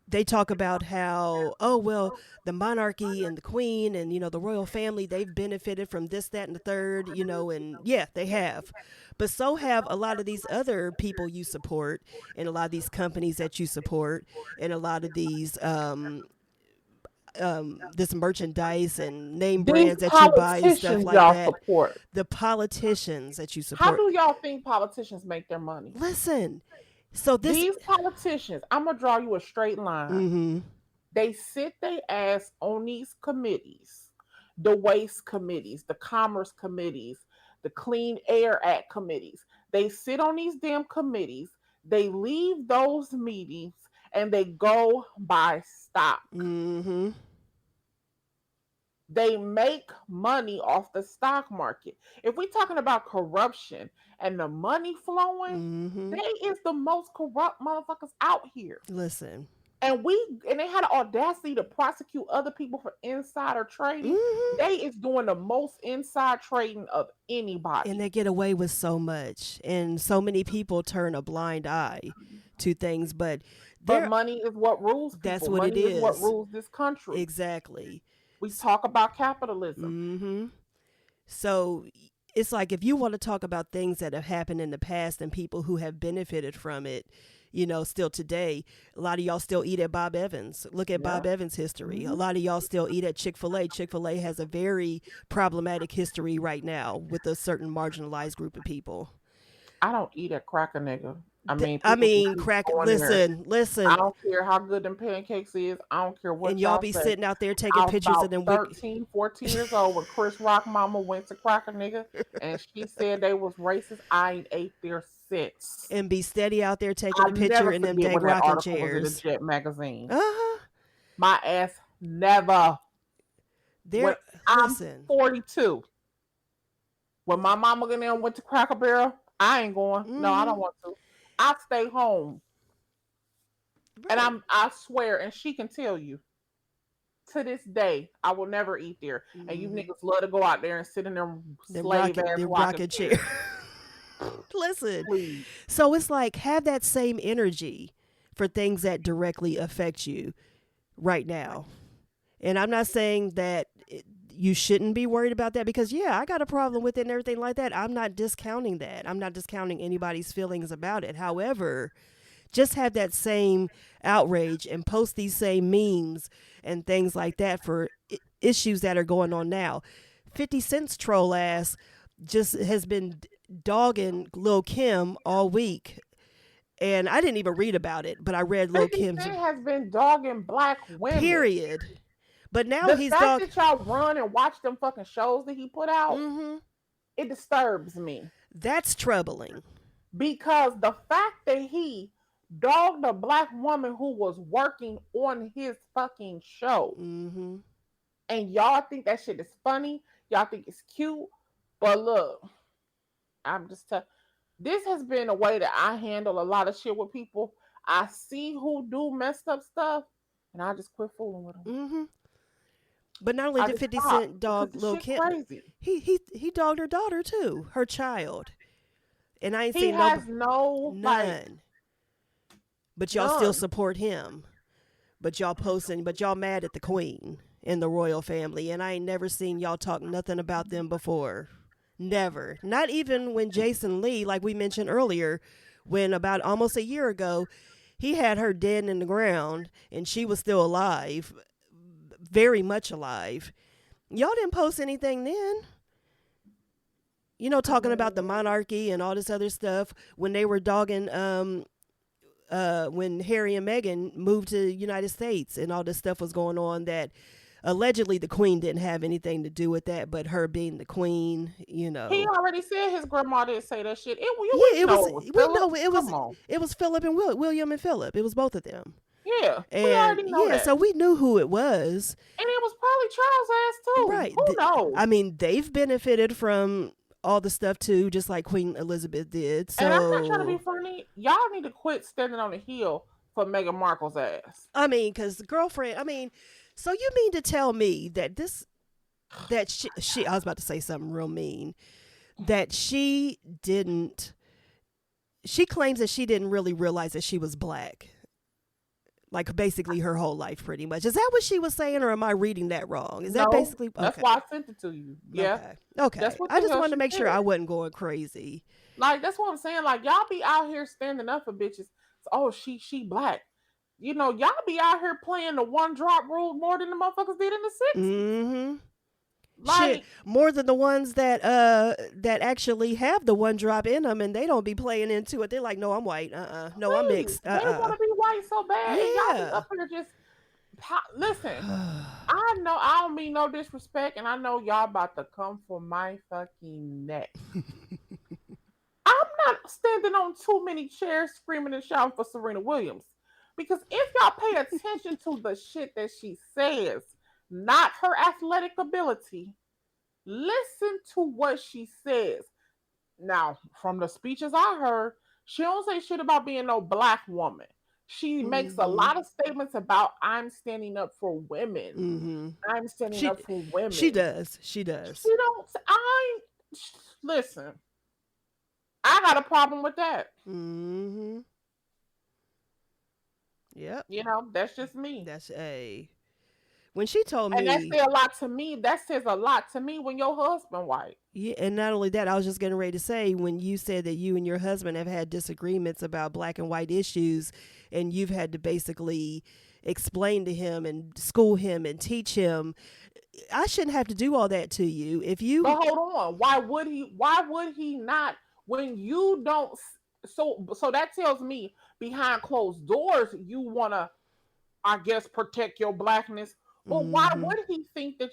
A: they talk about how, the monarchy and the queen and, the royal family, they've benefited from this, that, and the third, and yeah, they have. But so have a lot of these other people you support, and a lot of these companies that you support, and a lot of these, this merchandise and name brands that you buy and stuff like that.
B: Support.
A: The politicians that you support.
B: How do y'all think politicians make their money?
A: Listen, so these
B: politicians, I'm gonna draw you a straight line. They sit their ass on these committees, the waste committees, the commerce committees, the Clean Air Act committees. They sit on these damn committees. They leave those meetings and they go buy stock. They make money off the stock market. If we're talking about corruption and the money flowing, they is the most corrupt motherfuckers out here.
A: Listen.
B: And they had the audacity to prosecute other people for insider trading. They is doing the most inside trading of anybody.
A: And they get away with so much. And so many people turn a blind eye to things. But
B: money is what rules people.
A: That's what
B: money
A: it is.
B: What rules this country.
A: Exactly.
B: We talk about capitalism.
A: Mm-hmm. So it's like if you want to talk about things that have happened in the past and people who have benefited from it, still today, a lot of y'all still eat at Bob Evans. Look at
B: Yeah.
A: Bob Evans' history. A
B: Mm-hmm.
A: lot of y'all still eat at Chick-fil-A. Chick-fil-A has a very problematic history right now with a certain marginalized group of people.
B: I don't eat at Cracker Nigga. I mean,
A: I
B: people can
A: mean,
B: keep
A: crack.
B: going there. I
A: Listen,
B: don't care how good them pancakes is. I don't care
A: and
B: what
A: y'all
B: y'all
A: be
B: say.
A: sitting out there taking
B: I was
A: pictures of
B: about
A: them wick
B: 13, 14 years old when Chris Rock mama went to Cracker Nigga and she said they was racist. I ain't ate there since.
A: and be steady out there taking
B: I
A: a picture
B: never
A: in them
B: forget
A: dang
B: when that
A: rocking
B: article was in the
A: chairs.
B: Jet magazine.
A: Uh huh.
B: My ass never. When
A: There.
B: I'm
A: Listen.
B: 42, when my mama and them went to Cracker Barrel, I ain't going. No, I
A: Mm-hmm.
B: don't want to. I stay home. And
A: Right.
B: I swear, and she can tell you, to this day, I will never eat there. And you
A: Mm-hmm.
B: niggas love to go out there and sit in them
A: Them
B: slave
A: rocket,
B: ass
A: them
B: rocking
A: rocket chair.
B: chairs.
A: Listen.
B: Please.
A: So it's like have that same energy for things that directly affect you right now. And I'm not saying that you shouldn't be worried about that because, yeah, I got a problem with it and everything like that. I'm not discounting that. I'm not discounting anybody's feelings about it. However, just have that same outrage and post these same memes and things like that for issues that are going on now. 50 Cent's troll ass just has been dogging Lil Kim all week. And I didn't even read about it, but I read Lil
B: 50
A: Kim's
B: Cent has been dogging black women.
A: period. But now
B: The
A: he's
B: fact
A: dog.
B: that y'all run and watch them fucking shows that he put out,
A: Mm-hmm.
B: it disturbs me.
A: That's troubling.
B: Because the fact that he dogged a black woman who was working on his fucking show,
A: Mm-hmm.
B: and y'all think that shit is funny, y'all think it's cute, but look, I'm just telling. This has been a way that I handle a lot of shit with people. I see who do messed up stuff, and I just quit fooling with them.
A: Mm-hmm. But not only
B: I
A: did
B: just
A: 50
B: stop
A: Cent
B: because
A: dog
B: the
A: Lil
B: shit
A: Kim,
B: crazy.
A: he dogged her daughter too, her child. And I ain't
B: He
A: seen no
B: has no like
A: none. But y'all still
B: none.
A: support him. But y'all posting, but y'all mad at the queen and the royal family. And I ain't never seen y'all talk nothing about them before. Never. Not even when Jason Lee, like we mentioned earlier, when about almost a year ago, he had her dead in the ground and she was still alive, very much alive. Y'all didn't post anything then.
B: I
A: Talking about the
B: mean,
A: monarchy and all this other stuff when they were dogging when Harry and Meghan moved to the United States and all this stuff was going on that allegedly the queen didn't have anything to do with that, but her being the queen,
B: he already said his grandma didn't say that shit.
A: Yeah,
B: We
A: it was.
B: know it was
A: We
B: Philip.
A: know it was.
B: Come on.
A: It was Philip and William and Philip. It was both of them.
B: Yeah, we
A: And
B: already know
A: yeah,
B: that.
A: so we knew who it was.
B: And it was probably Charles' ass too.
A: Right.
B: Who knows?
A: I mean, they've benefited from all the stuff too, just like Queen Elizabeth did.
B: And I'm not trying to be
A: So,
B: funny. Y'all need to quit standing on the hill for Meghan Markle's ass.
A: I mean, because girlfriend, so you mean to tell me that I was about to say something real mean, that she claims that she didn't really realize that she was black. Like basically her whole life, pretty much. Is that what she was saying, or am I reading that wrong? Is that
B: No,
A: basically
B: that's
A: okay?
B: why I sent it to you. Yeah,
A: Okay, okay.
B: that's what
A: I
B: the
A: just
B: hell
A: wanted to
B: she
A: make sure
B: said.
A: I wasn't going crazy.
B: Like that's what I'm saying. Like y'all be out here standing up for bitches. Oh, she black. Y'all be out here playing the one drop rule more than the motherfuckers did in the '60s.
A: Mm-hmm. Shit,
B: Like,
A: more than the ones that actually have the one drop in them, and they don't be playing into it. They're like, no, I'm white. No, I'm
B: please,
A: mixed.
B: they want to be white so bad, and y'all be
A: Yeah.
B: up here just listen. I know I don't mean no disrespect, and I know y'all about to come for my fucking neck. I'm not standing on too many chairs screaming and shouting for Serena Williams. Because if y'all pay attention to the shit that she says, not her athletic ability, listen to what she says. Now, from the speeches I heard, she don't say shit about being no black woman. She makes a
A: Mm-hmm.
B: lot of statements about I'm standing up for women.
A: Mm-hmm.
B: I'm standing
A: She
B: up for
A: she
B: women.
A: does. She does.
B: She don't I listen. I got a problem with that.
A: Mm-hmm. Yep.
B: That's just me.
A: That's a. When she told
B: And that
A: me,
B: says a lot to me. That says a lot to me when your husband white.
A: yeah, and not only that, I was just getting ready to say, when you said that you and your husband have had disagreements about black and white issues, and you've had to basically explain to him and school him and teach him, I shouldn't have to do all that to you. If you,
B: But hold on, why would he? Why would he not? When you don't, so that tells me behind closed doors you wanna, I guess, protect your blackness. But why
A: mm-hmm,
B: would he think that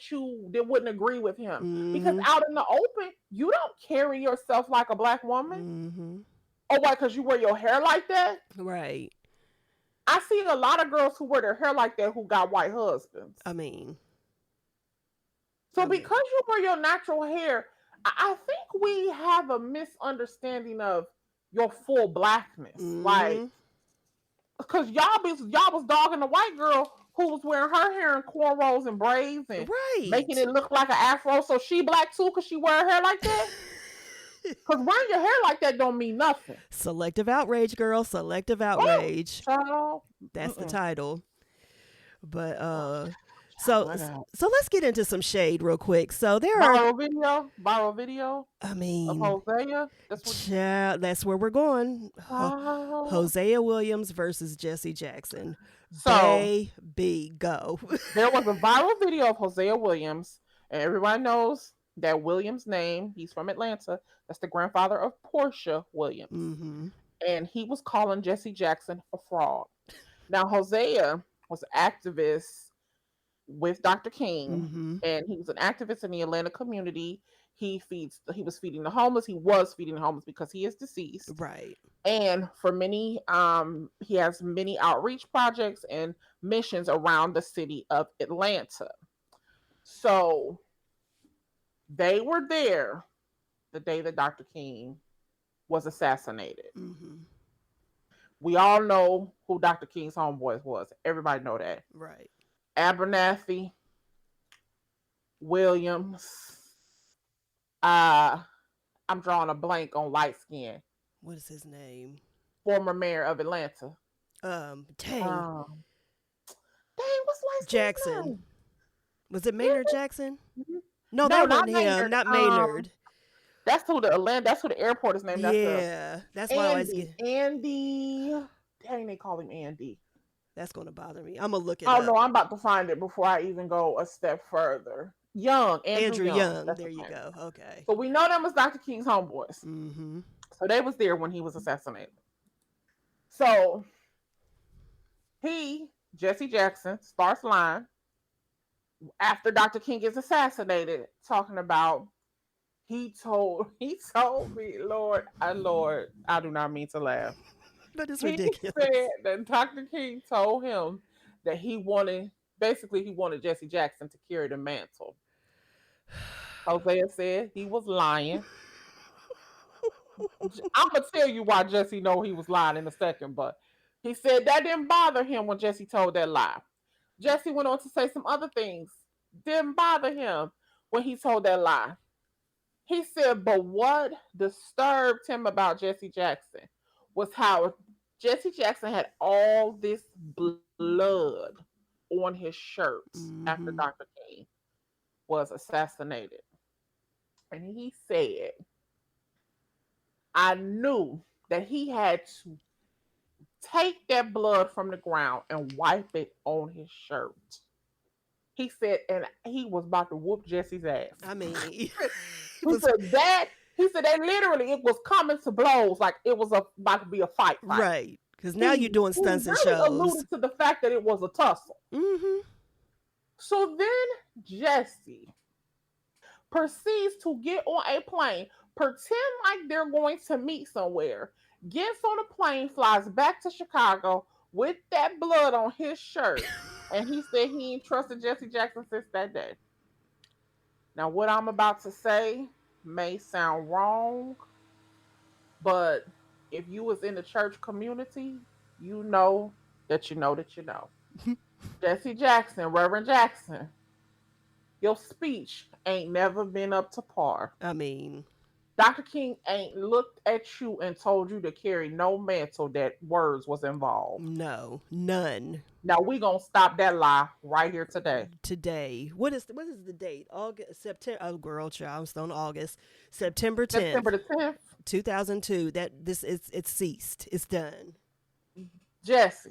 B: wouldn't agree with him? Because
A: mm-hmm,
B: out in the open, you don't carry yourself like a black woman.
A: mm-hmm,
B: Oh, why? Because you wear your hair like that?
A: right.
B: I see a lot of girls who wear their hair like that who got white husbands.
A: I mean,
B: So
A: I mean,
B: because you wear your natural hair, I think we have a misunderstanding of your full blackness. Like,
A: mm-hmm,
B: because y'all was dogging the white girl who was wearing her hair in cornrows and braids and making
A: right.
B: it look like an afro. So she black too because she wear her hair like that. Because wearing your hair like that don't mean nothing.
A: Selective outrage, girl. Selective
B: Oh,
A: outrage.
B: child.
A: That's the
B: Mm-mm.
A: title. But
B: Oh, child,
A: so
B: my God.
A: so let's get into some shade real quick. So there are,
B: Viral video
A: I
B: of
A: mean,
B: Hosea. That's what.
A: child, that's where we're going.
B: Wow.
A: Hosea Williams versus Jesse Jackson.
B: So
A: Baby, go.
B: there was a viral video of Hosea Williams, and everybody knows that Williams' name. He's from Atlanta. That's the grandfather of Portia Williams,
A: Mm-hmm.
B: and he was calling Jesse Jackson a fraud. Now Hosea was an activist with Dr. King,
A: Mm-hmm.
B: and he was an activist in the Atlanta community. He was feeding the homeless. He was feeding the homeless because he is deceased.
A: Right.
B: And for many, he has many outreach projects and missions around the city of Atlanta. So they were there the day that Dr. King was assassinated.
A: Mm-hmm.
B: We all know who Dr. King's homeboys was. Everybody know that.
A: Right.
B: Abernathy, Williams. Uh, I'm drawing a blank on light skin.
A: What is his name?
B: Former mayor of
A: Dang.
B: Um, dang, what's light skin's
A: Jackson.
B: name?
A: Was it Maynard Jackson?
B: Mhm.
A: No,
B: No,
A: that
B: not
A: wasn't him.
B: Maynard.
A: Not Maynard.
B: That's who the airport is named after.
A: Yeah, that's why I always
B: Andy.
A: get.
B: Andy. Dang, they call him Andy.
A: That's gonna bother me. I'm gonna look it
B: Oh
A: up.
B: no, I'm about to find it before I even go a step further. Young, Andrew
A: Andrew
B: Young.
A: Young.
B: That's
A: There
B: his
A: you
B: name.
A: go. Okay.
B: So we know them as Dr. King's homeboys.
A: Mm-hmm.
B: So they was there when he was assassinated. So Jesse Jackson, starts lying after Dr. King is assassinated, talking about he told me, Lord, I do not mean to laugh.
A: But it's
B: He
A: ridiculous.
B: said that Dr. King told him that he wanted Jesse Jackson to carry the mantle. Hosea said he was lying. I'm gonna tell you why Jesse know he was lying in a second, but he said that didn't bother him when Jesse told that lie. Jesse went on to say some other things. Didn't bother him when he told that lie. He said, but what disturbed him about Jesse Jackson was how Jesse Jackson had all this blood on his shirt after
A: Mm-hmm.
B: Dr. King was assassinated. And he said, I knew that he had to take that blood from the ground and wipe it on his shirt. He said, and he was about to whoop Jesse's ass.
A: I mean, it
B: He
A: was
B: said that he said that literally it was coming to blows, like it was about to be a fight.
A: right because now you're doing
B: He
A: stunts and
B: really
A: shows.
B: alluded to the fact that it was a tussle.
A: Mm-hmm.
B: So then Jesse proceeds to get on a plane, pretend like they're going to meet somewhere, gets on a plane, flies back to Chicago with that blood on his shirt, and he said he ain't trusted Jesse Jackson since that day. Now, what I'm about to say may sound wrong, but if you was in the church community, you know that you know that you know. Jesse Jackson, Reverend Jackson, your speech ain't never been up to par.
A: I mean,
B: Dr. King ain't looked at you and told you to carry no mantle that words was involved.
A: No, none.
B: Now we gonna stop that lie right here today.
A: Today, what is the date? August, September. Oh, girl, child, I'm still on August. September
B: September
A: 10th,
B: the 10th,
A: 2002. That this is it's ceased. It's done.
B: Jesse.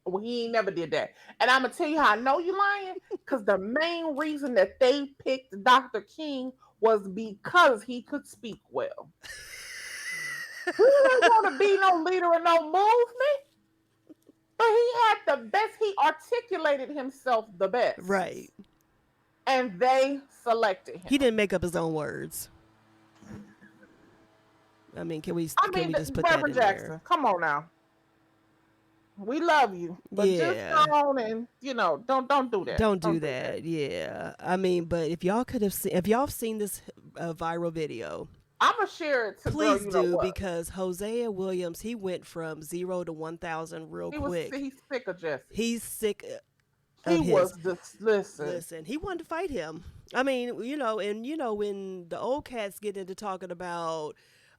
B: Well, he ain't never did that. And I'm gonna tell you how I know you lying. Because the main reason that they picked Dr. King was because he could speak well. He didn't want to be no leader in no movement, but he had the best. He articulated himself the best.
A: Right.
B: And they selected him.
A: He didn't make up his own words. I mean, can we just put
B: Reverend
A: that in
B: Jackson,
A: there?
B: come on now. We love you, but just go on and don't do that.
A: Don't do that. Yeah. I mean, but if y'all have seen this viral video,
B: I'm gonna share it to
A: please
B: girl,
A: do, because Hosea Williams, he went from 0 to 1,000 real quick.
B: He's sick of Jesse.
A: He's sick.
B: He was just
A: listen. He wanted to fight him. I mean, and when the old cats get into talking about,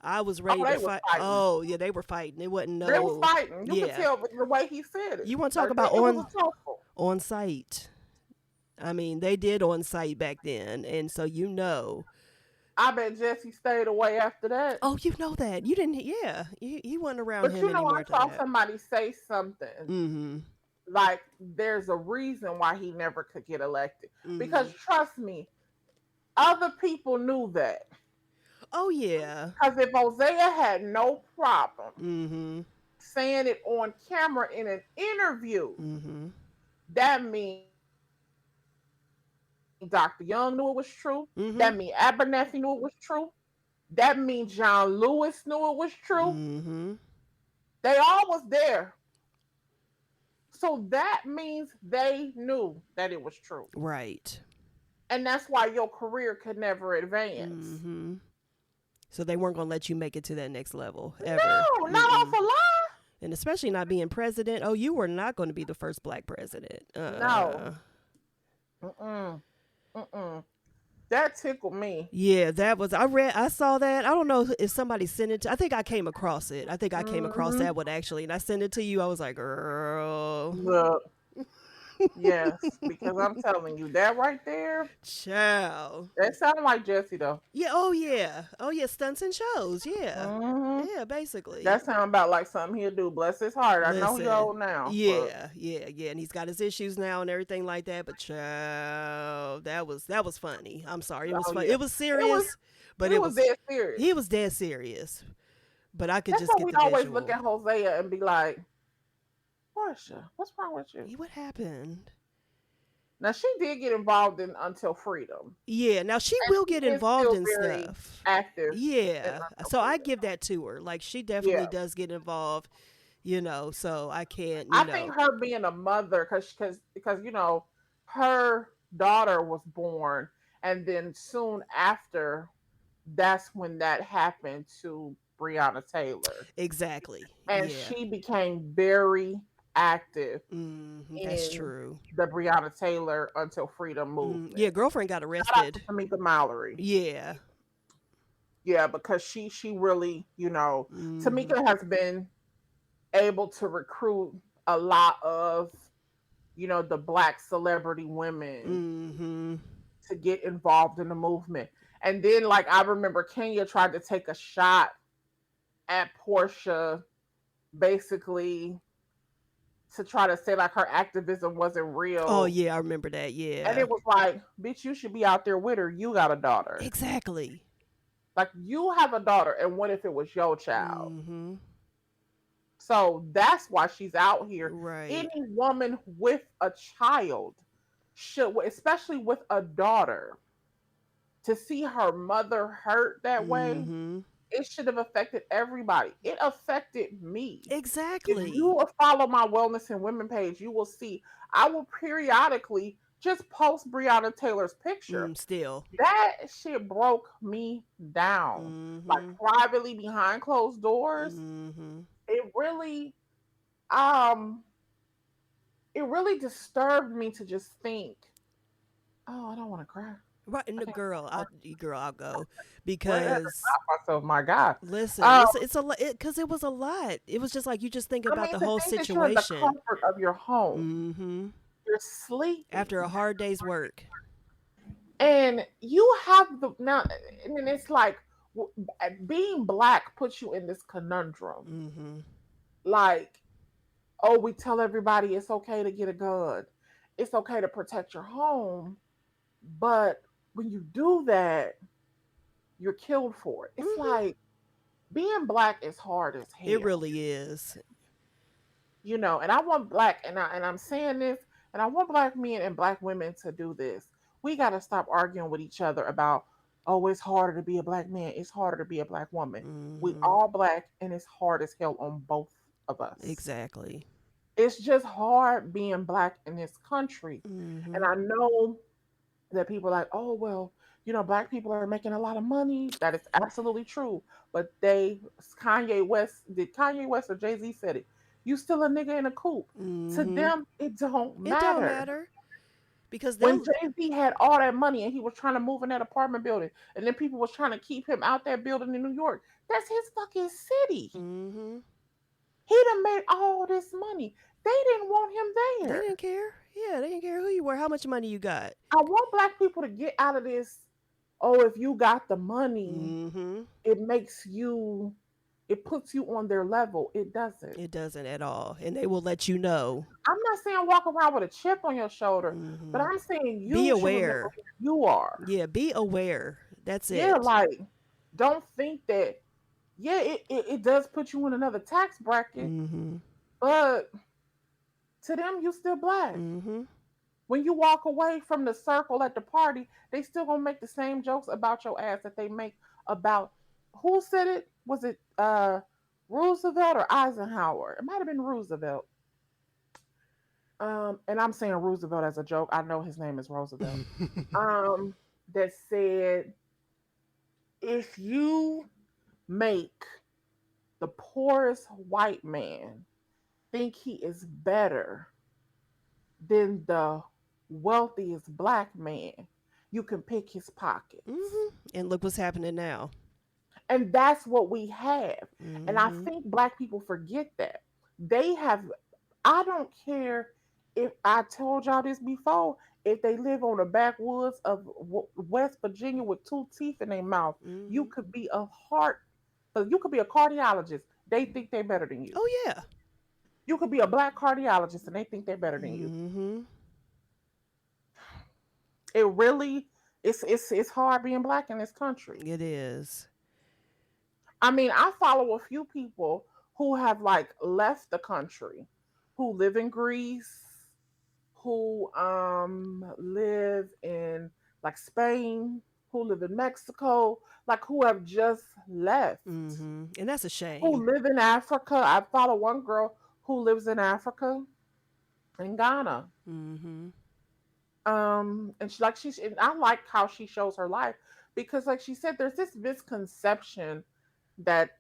A: I was ready to fight. Oh yeah, they were fighting. It wasn't
B: They were fighting. You can tell the way he said it.
A: You want to talk about on site? I mean, they did on site back then, and so
B: I bet Jesse stayed away after that.
A: Oh, you know that. You didn't. Yeah, he wasn't around him anymore.
B: But I saw somebody say something.
A: Mm-hmm.
B: Like there's a reason why he never could get elected. Mm-hmm. Because trust me, other people knew that.
A: Oh yeah.
B: Because if Hosea had no problem saying it on camera in an interview, that means Dr. Young knew it was true. That means Abernathy knew it was true. That means John Lewis knew it was true. They all was there. So that means they knew that it was true.
A: Right.
B: And that's why your career could never advance.
A: So they weren't going to let you make it to that next level ever.
B: No, not off a lie.
A: And especially not being president. Oh, you were not going to be the first black president.
B: No. That tickled me.
A: Yeah, that was. I saw that. I don't know if somebody sent it. I think I came across it. I think I came across that one actually, and I sent it to you. I was like, girl.
B: Look. Yes, because I'm telling you, that right there,
A: child.
B: That sounded like Jesse though.
A: Yeah. Oh yeah. Stunts and shows. Yeah. Yeah. Basically.
B: That sounds about like something he'll do. Bless his heart. I know he's old now.
A: Yeah. And he's got his issues now and everything like that. But child, that was funny. I'm sorry. It was funny. Yeah. It was serious. But it was
B: dead serious.
A: He was dead serious. But I could
B: That's
A: just
B: why
A: get
B: we
A: the
B: always
A: visual.
B: look at Hosea and be like, Portia, what's wrong with you?
A: What happened?
B: Now she did get involved in Until Freedom.
A: Yeah, now she will get involved in stuff.
B: Active.
A: Yeah. So I give that to her. Like she definitely does get involved, so I can't,
B: I think her being a mother, because her daughter was born, and then soon after, that's when that happened to Breonna Taylor.
A: Exactly.
B: And she became very active.
A: That's true.
B: The Breonna Taylor Until Freedom movement.
A: Yeah, girlfriend got arrested.
B: Tamika Mallory.
A: Yeah.
B: Yeah, because she really, Tamika has been able to recruit a lot of, the Black celebrity women to get involved in the movement. And then, like, I remember Kenya tried to take a shot at Portia, basically to try to say like her activism wasn't real.
A: Oh yeah, I remember that. Yeah.
B: And it was like, bitch, you should be out there with her. You got a daughter.
A: Exactly.
B: Like you have a daughter, and what if it was your child? So that's why she's out here.
A: Right.
B: Any woman with a child should, especially with a daughter, to see her mother hurt that way. It should have affected everybody. It affected me.
A: Exactly.
B: If you will follow my Wellness and Women page, you will see I will periodically just post Breonna Taylor's picture.
A: Still.
B: That shit broke me down. Like privately behind closed doors. It really disturbed me to just think, oh, I don't want to cry.
A: Right, and the girl, I'll go
B: What had to
A: because
B: stop myself? My God.
A: listen,
B: Um,
A: it's a lot because it was a lot. It was just like you just think
B: I
A: about
B: mean,
A: the
B: to
A: whole
B: think that you're in the
A: situation.
B: comfort of your home,
A: Mm-hmm.
B: you're sleeping,
A: After a hard day's work.
B: and you have the now, and then it's like being black puts you in this conundrum.
A: Mm-hmm.
B: Like, oh, we tell everybody it's okay to get a gun, it's okay to protect your home, but when you do that, you're killed for it. It's
A: Mm-hmm.
B: like being black is hard as
A: It
B: hell,
A: really is.
B: And I want black, and I'm saying this, and I want black men and black women to do this. We got to stop arguing with each other about, oh, it's harder to be a black man, it's harder to be a black woman. We
A: Mm-hmm.
B: all black, and it's hard as hell on both of us.
A: Exactly.
B: It's just hard being black in this country, and
A: Mm-hmm.
B: I know that people are like, oh, well, black people are making a lot of money. That is absolutely true. But Kanye West or Jay Z said it. You still a nigga in a coop. To
A: Mm-hmm.
B: them, it don't
A: It don't
B: matter.
A: matter because
B: When
A: they'll.
B: Jay Z had all that money and he was trying to move in that apartment building, and then people was trying to keep him out that building in New York, that's his fucking city.
A: Mm-hmm.
B: He done made all this money. They didn't want him
A: They
B: there.
A: didn't care. Yeah, they didn't care who you were, how much money you got.
B: I want black people to get out of this. Oh, if you got the money,
A: Mm-hmm.
B: it makes you, it puts you on their level. It doesn't.
A: It doesn't at all, and they will let you know.
B: I'm not saying walk around with a chip on your shoulder, but
A: Mm-hmm.
B: I'm saying
A: Be
B: you should remember
A: aware.
B: who you are.
A: Yeah, be aware. That's
B: Yeah,
A: it.
B: like, don't think that, yeah, it does put you in another tax bracket,
A: Mm-hmm.
B: but to them, you still black.
A: Mm-hmm.
B: When you walk away from the circle at the party, they still gonna make the same jokes about your ass that they make about who said it? Was it Roosevelt or Eisenhower? It might have been Roosevelt. And I'm saying Roosevelt as a joke. I know his name is Roosevelt. Um, that said, if you make the poorest white man think he is better than the wealthiest black man, you can pick his pockets.
A: Mm-hmm. And look what's happening now.
B: And that's what we have. And I
A: Mm-hmm.
B: think black people forget that. They have, I don't care if I told y'all this before, if they live on the backwoods of West Virginia with two teeth in their mouth, you
A: Mm-hmm.
B: could be a heart, you could be a cardiologist. They think they're better than you.
A: Oh yeah.
B: You could be a black cardiologist and they think they're better than you.
A: Mm-hmm.
B: It really, it's hard being black in this country.
A: It is.
B: I mean, I follow a few people who have like left the country, who live in Greece, who live in like Spain, who live in Mexico, like who have just left,
A: Mm-hmm. And that's a
B: who
A: shame.
B: live in Africa. I follow one girl who lives in Africa, in Ghana.
A: Mm-hmm.
B: And and I like how she shows her life because like she said, there's this misconception that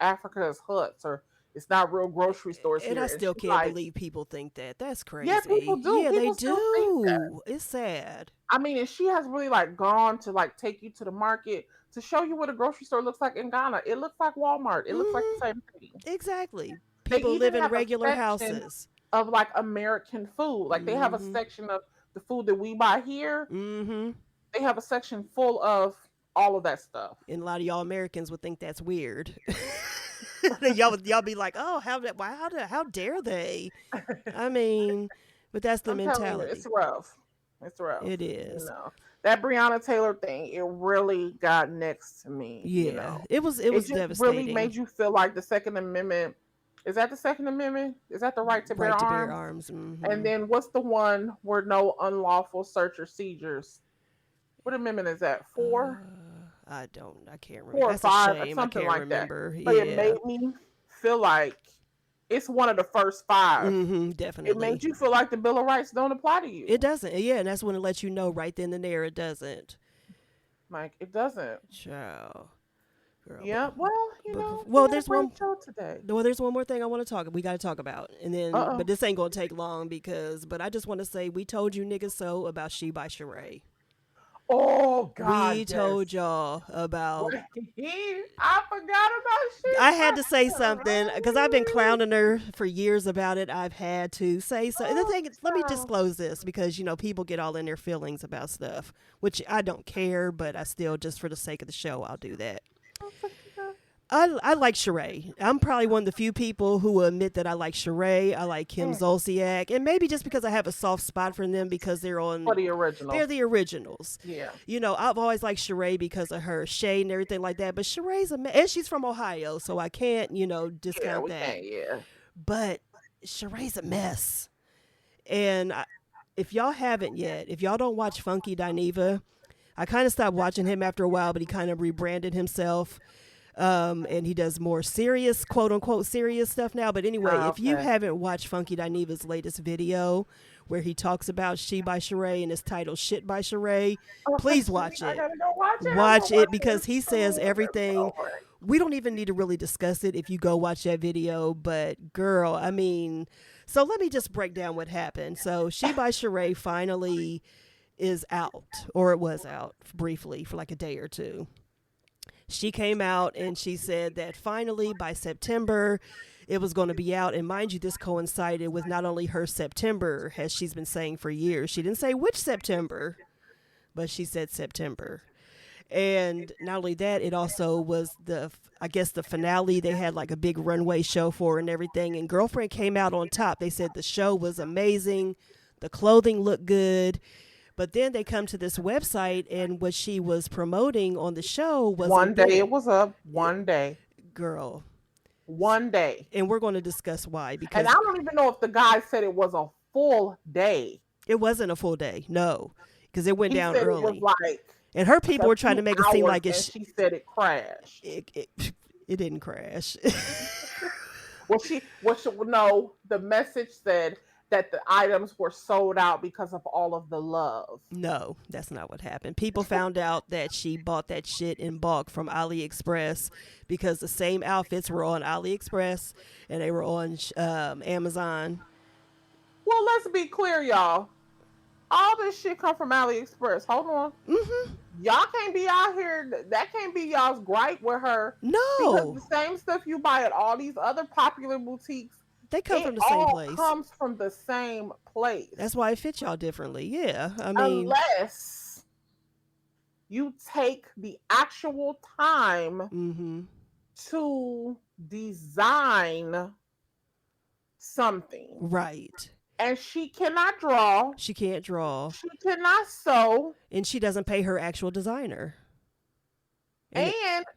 B: Africa is huts or it's not real grocery stores
A: And I
B: here, and
A: still
B: she's
A: can't
B: like,
A: believe people think that. That's
B: yeah, people
A: crazy.
B: do,
A: Yeah, they
B: people still think that.
A: do. It's sad.
B: I mean, and she has really like gone to like take you to the market to show you what a grocery store looks like in Ghana. It looks like Walmart. It looks like
A: Mm-hmm.
B: the same thing.
A: Exactly.
B: They
A: People live
B: even
A: in
B: have a
A: regular
B: section
A: houses.
B: of like American food. Like they have a
A: Mm-hmm.
B: section of the food that we buy here.
A: Mm-hmm.
B: They have a section full of all of that stuff.
A: And a lot of y'all Americans would think that's weird. y'all be like, oh, how dare they? I mean, but that's the
B: I'm telling you, it's
A: mentality.
B: rough. It's rough.
A: It is.
B: That Breonna Taylor thing, it really got next to me.
A: Yeah, it
B: It
A: was
B: just really
A: devastating.
B: made you feel like the Second Amendment. Is that the Second Amendment? Is that the right to bear
A: Right to bear
B: arms?
A: arms.
B: And
A: Mm-hmm.
B: then what's the one where no unlawful search or seizures? What amendment is that?
A: I can't remember.
B: 4 or
A: That's a
B: 5 or
A: shame. I
B: something
A: can't
B: like that.
A: remember.
B: But it
A: Yeah.
B: made me feel like it's one of the first 5.
A: Mm-hmm.
B: It made
A: Definitely.
B: you feel like the Bill of Rights don't apply to
A: It
B: you.
A: doesn't. Yeah, and that's when it lets you know right then and there it doesn't.
B: Like it doesn't.
A: Ciao. Girl,
B: Yeah. Well, we
A: well,
B: had a
A: there's
B: great
A: one.
B: show today.
A: Well, there's one more thing I want to talk. We got to talk about, and
B: Uh
A: then, but
B: oh.
A: this ain't gonna take long because. But I just want to say we told you niggas so about She by Sheree.
B: Oh God,
A: We
B: yes.
A: told y'all about.
B: I forgot about
A: I had to say something because I've been clowning her for years about it. I've had to say so. And the thing, let me disclose this because people get all in their feelings about stuff, which I don't care, but I still, just for the sake of the show, I'll do that. I like Sheree. I'm probably one of the few people who will admit that I like Sheree. I like Kim Zolciak, and maybe just because I have a soft spot for them because they're
B: the original.
A: They're the originals.
B: Yeah.
A: I've always liked Sheree because of her shade and everything like that. But Sheree's and she's from Ohio, so I can't discount that.
B: Yeah.
A: But Sheree's a mess, and if y'all haven't yet, if y'all don't watch Funky Dineva, I kind of stopped watching him after a while, but he kind of rebranded himself. And he does more serious, quote unquote, serious stuff now. But anyway, if you haven't watched Funky Dineva's latest video where he talks about She by Sheree and it's titled Shit by Sheree, please watch it. Watch it because he says everything. We don't even need to really discuss it if you go watch that video. But girl, so let me just break down what happened. So She by Sheree finally is out, or it was out briefly for like a day or two. She came out and she said that finally by September it was going to be out. And mind you, this coincided with not only her September, as she's been saying for years. She didn't say which September, but she said September. And not only that, it also was the finale. They had like a big runway show for her and everything. And Girlfriend came out on top. They said the show was amazing. The clothing looked good. But then they come to this website, and what she was promoting on the show was
B: one day it was up. One day,
A: girl.
B: One day,
A: and we're going to discuss why. Because
B: and I don't even know if the guy said it was a full day.
A: It wasn't a full day, no, because it went down early.
B: It was like,
A: and her people were trying to make it seem like it.
B: She said it crashed.
A: It didn't crash.
B: No, the message said that the items were sold out because of all of the love.
A: No, that's not what happened. People found out that she bought that shit in bulk from AliExpress because the same outfits were on AliExpress and they were on Amazon.
B: Well, let's be clear, y'all. All this shit come from AliExpress. Hold on.
A: Mm-hmm.
B: Y'all can't be out here. That can't be y'all's gripe with her.
A: No.
B: Because the same stuff you buy at all these other popular boutiques,
A: they come from the same place. It
B: comes from the same place.
A: That's why it fits y'all differently. Yeah.
B: Unless you take the actual time to design something.
A: Right.
B: And she cannot draw.
A: She can't draw.
B: She cannot sew.
A: And she doesn't pay her actual designer.
B: And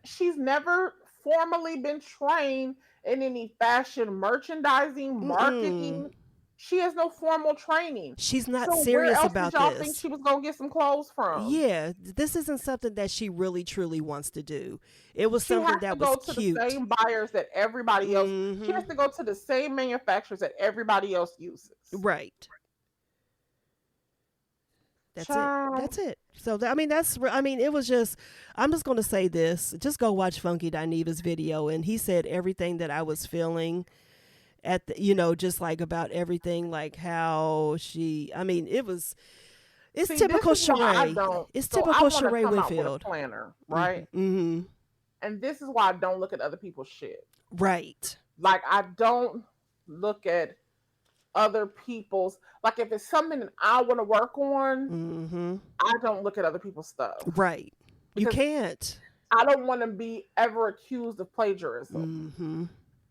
B: she's never formally been trained in any fashion merchandising, marketing. She has no formal training.
A: She's not serious about this.
B: Where else did y'all think she was going to get some clothes from?
A: Yeah, this isn't something that she really truly wants to do. It was something that was cute.
B: She has to go to the same buyers that everybody else. She has to go to the same manufacturers that everybody else uses.
A: Right. That's it. That's it. So, it was just, I'm just going to say this. Just go watch Funky Dineva's video. And he said everything that I was feeling at the, just like about everything, like how she, it's typical Sheree. It's typical Sheree Whitfield.
B: Planner, right?
A: Mm-hmm.
B: And this is why I don't look at other people's shit.
A: Right.
B: Like, I don't look at other people's, like, if it's something that I want to work on, I don't look at other people's stuff.
A: Right. You can't.
B: I don't want to be ever accused of plagiarism.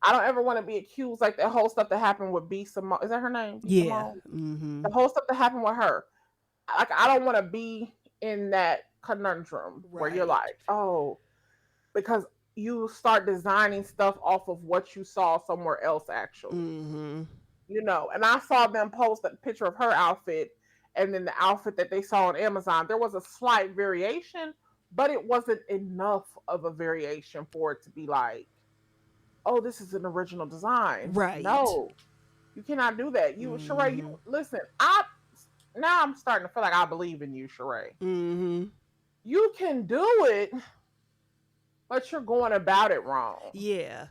B: I don't ever want to be accused, like that whole stuff that happened with B. Simone. Is that her name?
A: Yeah.
B: The whole stuff that happened with her. Like, I don't want to be in that conundrum where you're like, oh, because you start designing stuff off of what you saw somewhere else, actually. And I saw them post a picture of her outfit and then the outfit that they saw on Amazon. There was a slight variation, but it wasn't enough of a variation for it to be like, oh, this is an original design.
A: Right.
B: No, you cannot do that. Sheree, you listen, now I'm starting to feel like I believe in you, Sheree. You can do it, but you're going about it wrong.
A: Yeah.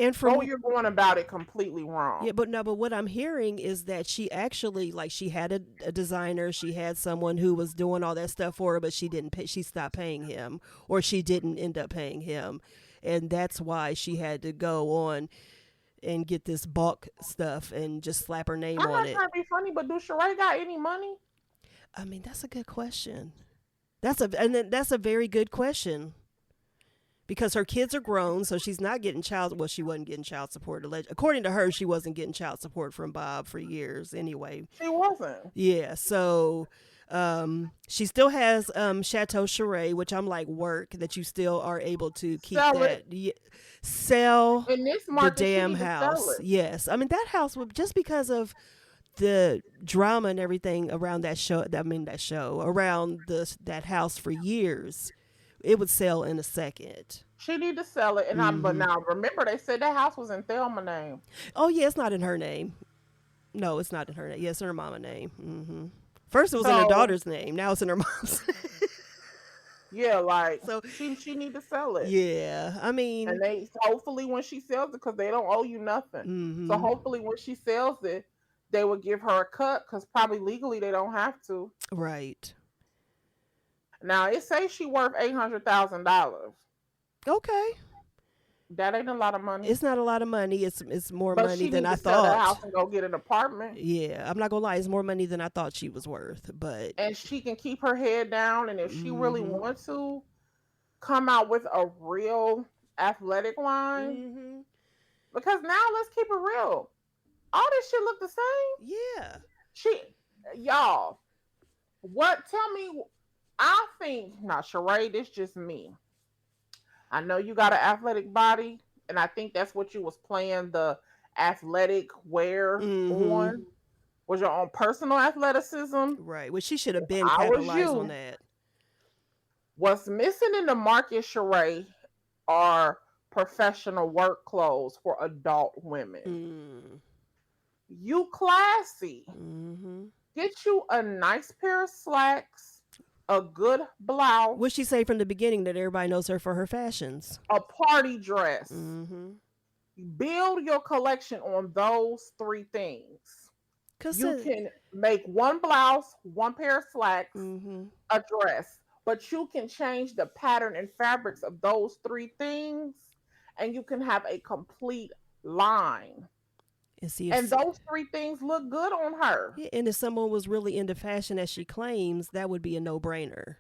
A: And from
B: you're going about it completely wrong.
A: yeah, but no, but what I'm hearing is that she actually like she had a designer, she had someone who was doing all that stuff for her, but she didn't pay, she stopped paying him, or she didn't end up paying him, and that's why she had to go on and get this bulk stuff and just slap her name
B: I'm
A: on
B: not
A: it.
B: trying to be funny, but do Sheree got any money?
A: I mean, that's a good question. That's a very good question. Because her kids are grown, so she's not getting she wasn't getting child support. According to her, she wasn't getting child support from Bob for years anyway.
B: She wasn't.
A: Yeah, so she still has Chateau Sheree, which I'm like, work that you still are able to keep
B: Sell
A: that.
B: it.
A: Sell
B: In this
A: the
B: market, she
A: damn
B: need to sell
A: house.
B: it.
A: Yes. I mean, that house would, just because of the drama and everything around that show, around that house for years, it would sell in a second.
B: She need to sell it. But now remember, they said that house was in Thelma's name.
A: Oh yeah, it's not in her name. No, it's not in her name. Yeah, it's in her mama's name. First it was in her daughter's name. Now it's in her mom's.
B: Yeah, like
A: So
B: she need to sell it.
A: yeah, I mean,
B: And they hopefully when she sells it, because they don't owe you nothing. So hopefully when she sells it, they will give her a cut, because probably legally they don't have to.
A: right.
B: Now it says she worth $800,000.
A: Okay.
B: That ain't a lot of money.
A: It's not a lot of money. It's more
B: But
A: money
B: she
A: than
B: need
A: I
B: to sell that
A: thought.
B: house and go get an apartment.
A: Yeah, I'm not gonna lie. It's more money than I thought she was worth. But
B: And she can keep her head down. And if she really wants to come out with a real athletic line, because now let's keep it real. All this shit look the same.
A: Yeah.
B: Y'all, tell me, I think, not Sheree, this just me. I know you got an athletic body, and I think that's what you was playing the athletic wear on. Was your own personal athleticism.
A: Right. Well, she should have been
B: I was
A: capitalized
B: you.
A: on that.
B: What's missing in the market, Sheree, are professional work clothes for adult women. You classy. Get you a nice pair of slacks, a good blouse.
A: What she say from the beginning that everybody knows her for her fashions?
B: A party dress. Build your collection on those three things. You can make one blouse, one pair of slacks, a dress, but you can change the pattern and fabrics of those three things, and you can have a complete line. And those three things look good on her.
A: Yeah, and if someone was really into fashion as she claims, that would be a no-brainer.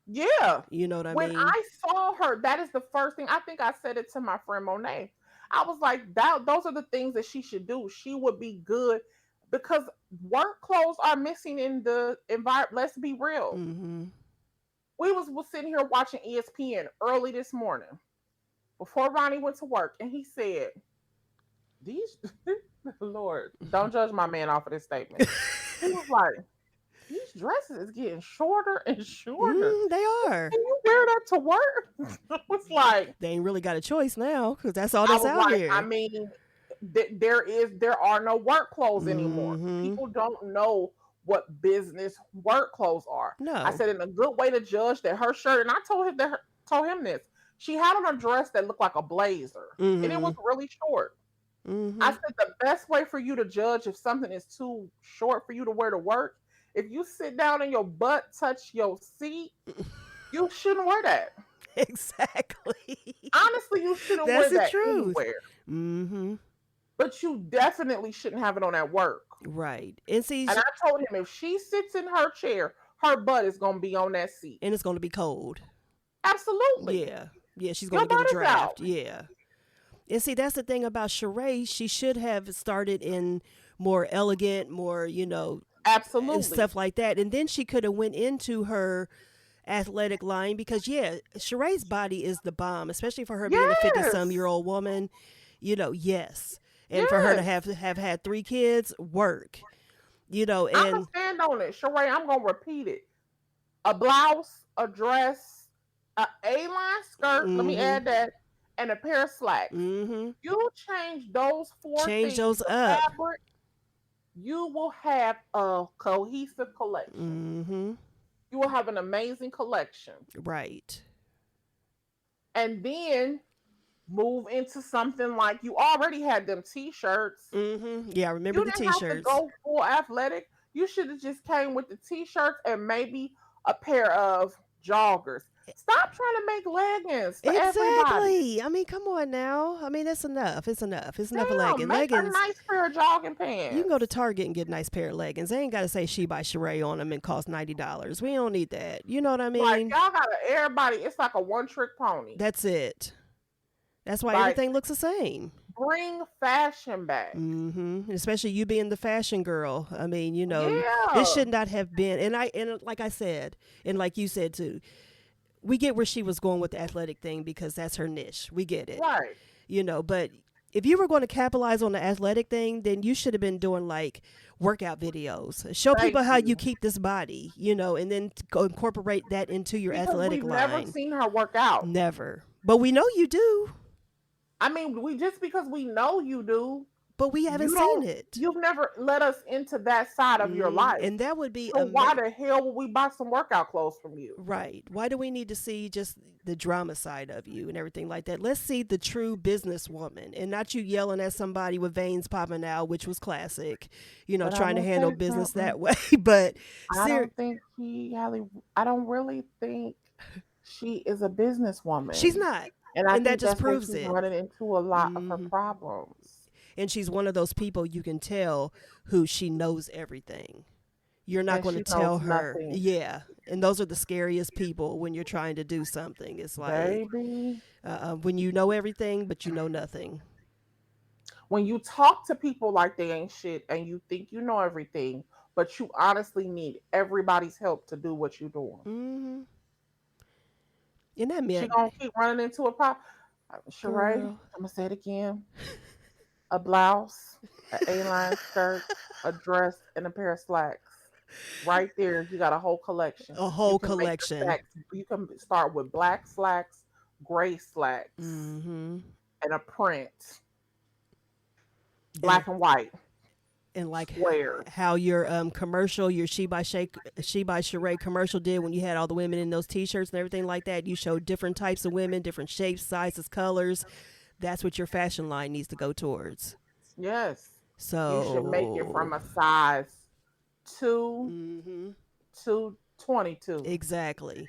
B: Yeah.
A: You know what I
B: mean? When I saw her, that is the first thing. I think I said it to my friend Monet. I was like, those are the things that she should do. She would be good, because work clothes are missing in the environment. Let's be real. We was sitting here watching ESPN early this morning before Ronnie went to work, and he said, these Lord, don't judge my man off of this statement. He was like, these dresses is getting shorter and shorter.
A: They are.
B: Can you wear that to work? I was like,
A: they ain't really got a choice now, because that's all that's out here.
B: I mean, there are no work clothes anymore. People don't know what business work clothes are.
A: No.
B: I said, in a good way to judge that her shirt, and I told him this. She had on a dress that looked like a blazer, and it was really short. I said, the best way for you to judge if something is too short for you to wear to work, if you sit down and your butt touch your seat, you shouldn't wear that.
A: Exactly.
B: Honestly, you shouldn't wear that anywhere. But you definitely shouldn't have it on at work.
A: Right.
B: And I told him, if she sits in her chair, her butt is going to be on that seat.
A: And it's going to be cold.
B: Absolutely.
A: Yeah. Yeah, she's going to get a draft. Yeah. And see, that's the thing about Sheree. She should have started in more elegant, more,
B: absolutely,
A: stuff like that. And then she could have went into her athletic line, because, Sheree's body is the bomb, especially for her being a 50-some-year-old woman. Yes. And for her to have had 3 kids, work. And I'm
B: going to stand on it. Sheree, I'm going to repeat it. A blouse, a dress, a A-line skirt, let me add that, and a pair of slacks. You change those 4 things.
A: Those up.
B: Fabric, you will have a cohesive collection. You will have an amazing collection.
A: Right.
B: And then move into something like you already had them t-shirts.
A: Yeah, I remember
B: You
A: the
B: didn't have to
A: t-shirts.
B: go full athletic. You should have just came with the t-shirts and maybe a pair of joggers. Stop trying to make leggings for everybody.
A: Exactly. I mean, come on now. I mean, that's enough. It's enough. It's enough of
B: Damn,
A: leggings.
B: make a
A: Leggings.
B: nice pair of jogging
A: You can go to
B: pants.
A: Target and get a nice pair of leggings. They ain't got to say she by Sheree on them and cost $90. We don't need that. You know what I
B: Like
A: mean?
B: y'all gotta everybody, it's like a one-trick pony.
A: That's it. That's why
B: Like
A: everything looks the same.
B: bring fashion back.
A: Especially you being the fashion girl. I mean, this
B: Yeah.
A: should not have been. And like I said, and like you said too, we get where she was going with the athletic thing because that's her niche. We get it.
B: Right.
A: But if you were going to capitalize on the athletic thing, then you should have been doing like workout videos. Show
B: Thank
A: people how you
B: you.
A: keep this body, and then go incorporate that into your
B: Because
A: athletic
B: we've never
A: line.
B: seen her work out.
A: Never. But we know you do.
B: I mean, we just because we know you do,
A: But we haven't
B: you
A: seen
B: don't.
A: it.
B: You've never let us into that side of your life.
A: And that would be
B: So why the hell would we buy some workout clothes from you?
A: right. Why do we need to see just the drama side of you and everything like that? Let's see the true businesswoman and not you yelling at somebody with veins popping out, which was classic,
B: But I
A: trying to
B: will
A: handle
B: say
A: business
B: something.
A: that way. But
B: I don't think I don't really think she is a businesswoman.
A: she's not.
B: And I
A: And that
B: think
A: just
B: that's where
A: proves
B: she's
A: it.
B: running into a lot of her problems.
A: And she's one of those people you can tell who she knows everything. You're not
B: And
A: going to
B: she
A: tell
B: knows
A: her.
B: nothing.
A: Yeah. And those are the scariest people when you're trying to do something. It's like
B: Baby.
A: when you know everything, but you know nothing.
B: When you talk to people like they ain't shit and you think you know everything, but you honestly need everybody's help to do what you're doing.
A: Mm-hmm. And that
B: She
A: meant,
B: gonna keep running into a problem. Sheree,
A: girl.
B: I'm gonna say it again. A blouse, an A-line skirt, a dress, and a pair of slacks. Right there, you got a whole collection.
A: A
B: You
A: whole
B: can make the
A: collection.
B: slacks. You can start with black slacks, gray slacks,
A: Mm-hmm.
B: and a print,
A: And
B: black and white,
A: and like
B: squares.
A: how your commercial, your She by Sheree commercial did when you had all the women in those t-shirts and everything like that. You showed different types of women, different shapes, sizes, colors. That's what your fashion line needs to go towards.
B: Yes, you should make it
A: So
B: from a size 2
A: mm-hmm.
B: to 22.
A: Exactly.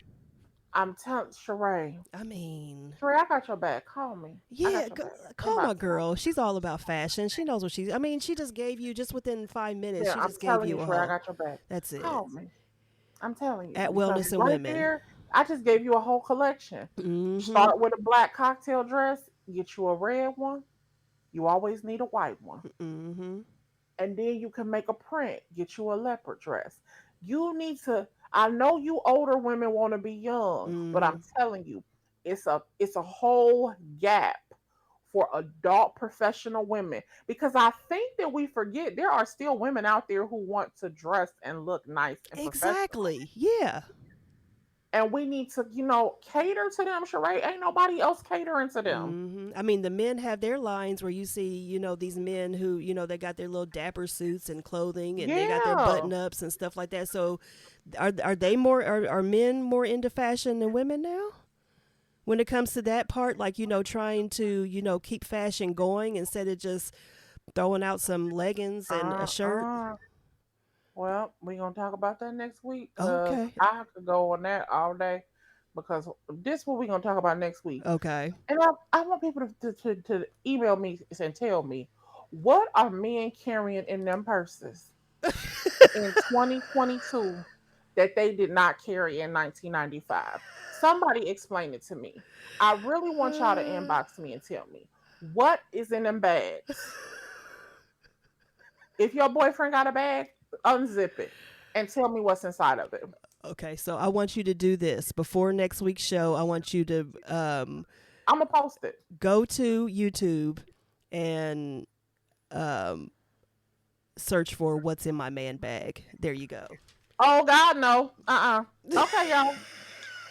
B: I'm telling Sheree.
A: I mean,
B: Sheree, I got your back. Call me. I
A: yeah,
B: got your back.
A: call my girl. She's all about fashion. She knows what she's. I mean, she just gave you just within 5 minutes.
B: Yeah,
A: She
B: I'm
A: just gave
B: telling you,
A: you a
B: Sheree, I
A: whole.
B: got your back.
A: That's it.
B: Call me. I'm telling you
A: At
B: because
A: Wellness and
B: right
A: Women.
B: there, I just gave you a whole collection.
A: Mm-hmm.
B: Start with a black cocktail dress. Get you a red one. You always need a white one,
A: Mm-hmm.
B: and then you can make a print. Get you a leopard dress. You need to. I know you older women want to be young, but
A: Mm-hmm.
B: I'm telling you, it's a whole gap for adult professional women because I think that we forget there are still women out there who want to dress and look nice and professional.
A: Exactly. Yeah.
B: And we need to, cater to them, Sheree. Ain't nobody else catering to them.
A: I mean, the men have their lines where you see, these men who, they got their little dapper suits and clothing, and they got their
B: Yeah.
A: button ups and stuff like that. So, are they more are men more into fashion than women now? When it comes to that part, like trying to keep fashion going instead of just throwing out some leggings and a shirt.
B: Well, we're going to talk about that next week because
A: Okay.
B: I have to go on that all day because this is what we're going to talk about next week.
A: Okay.
B: And I want people to email me and tell me, what are men carrying in them purses in 2022 that they did not carry in 1995? Somebody explain it to me. I really want y'all to inbox me and tell me, what is in them bags? If your boyfriend got a bag, unzip it and tell me what's inside of it.
A: Okay, so I want you to do this before next week's show. I want you to
B: I'm gonna post it.
A: go to YouTube and search for "What's in My Man Bag." There you go.
B: Oh God, no. Okay, y'all.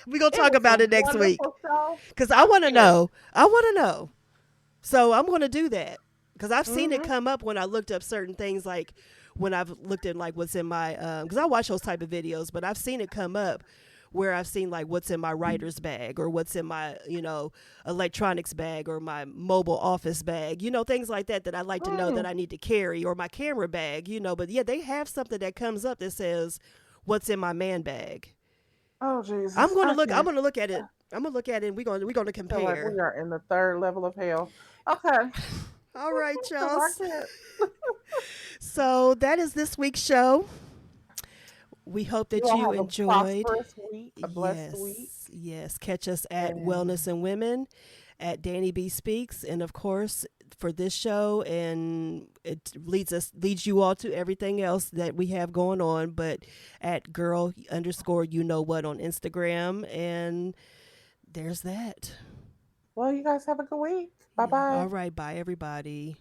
A: We're gonna talk about it next week because I want to know. So I'm gonna do that because I've seen it come up when I looked up certain things, like when I've looked at like what's in my because I watch those type of videos, but I've seen it come up where I've seen like what's in my writer's bag or what's in my, electronics bag or my mobile office bag, things like that I like to know that I need to carry, or my camera bag, but yeah, they have something that comes up that says what's in my man bag.
B: Oh Jesus!
A: I'm gonna look at it. I'm gonna look at it and we're gonna
B: I feel like
A: compare.
B: we are in the third level of hell. Okay.
A: All right,
B: 'Cause I
A: y'all.
B: can't.
A: So that is this week's show. We hope that
B: You all
A: you
B: have a
A: enjoyed.
B: prosperous week, a blessed week.
A: Yes. Catch us at
B: And
A: Wellness and Women, at DannieBSpeaks, and of course for this show, and it leads you all to everything else that we have going on. But at girl_what on Instagram, and there's that.
B: well, you guys have a good week. Bye
A: Yeah.
B: bye.
A: All right. Bye, everybody.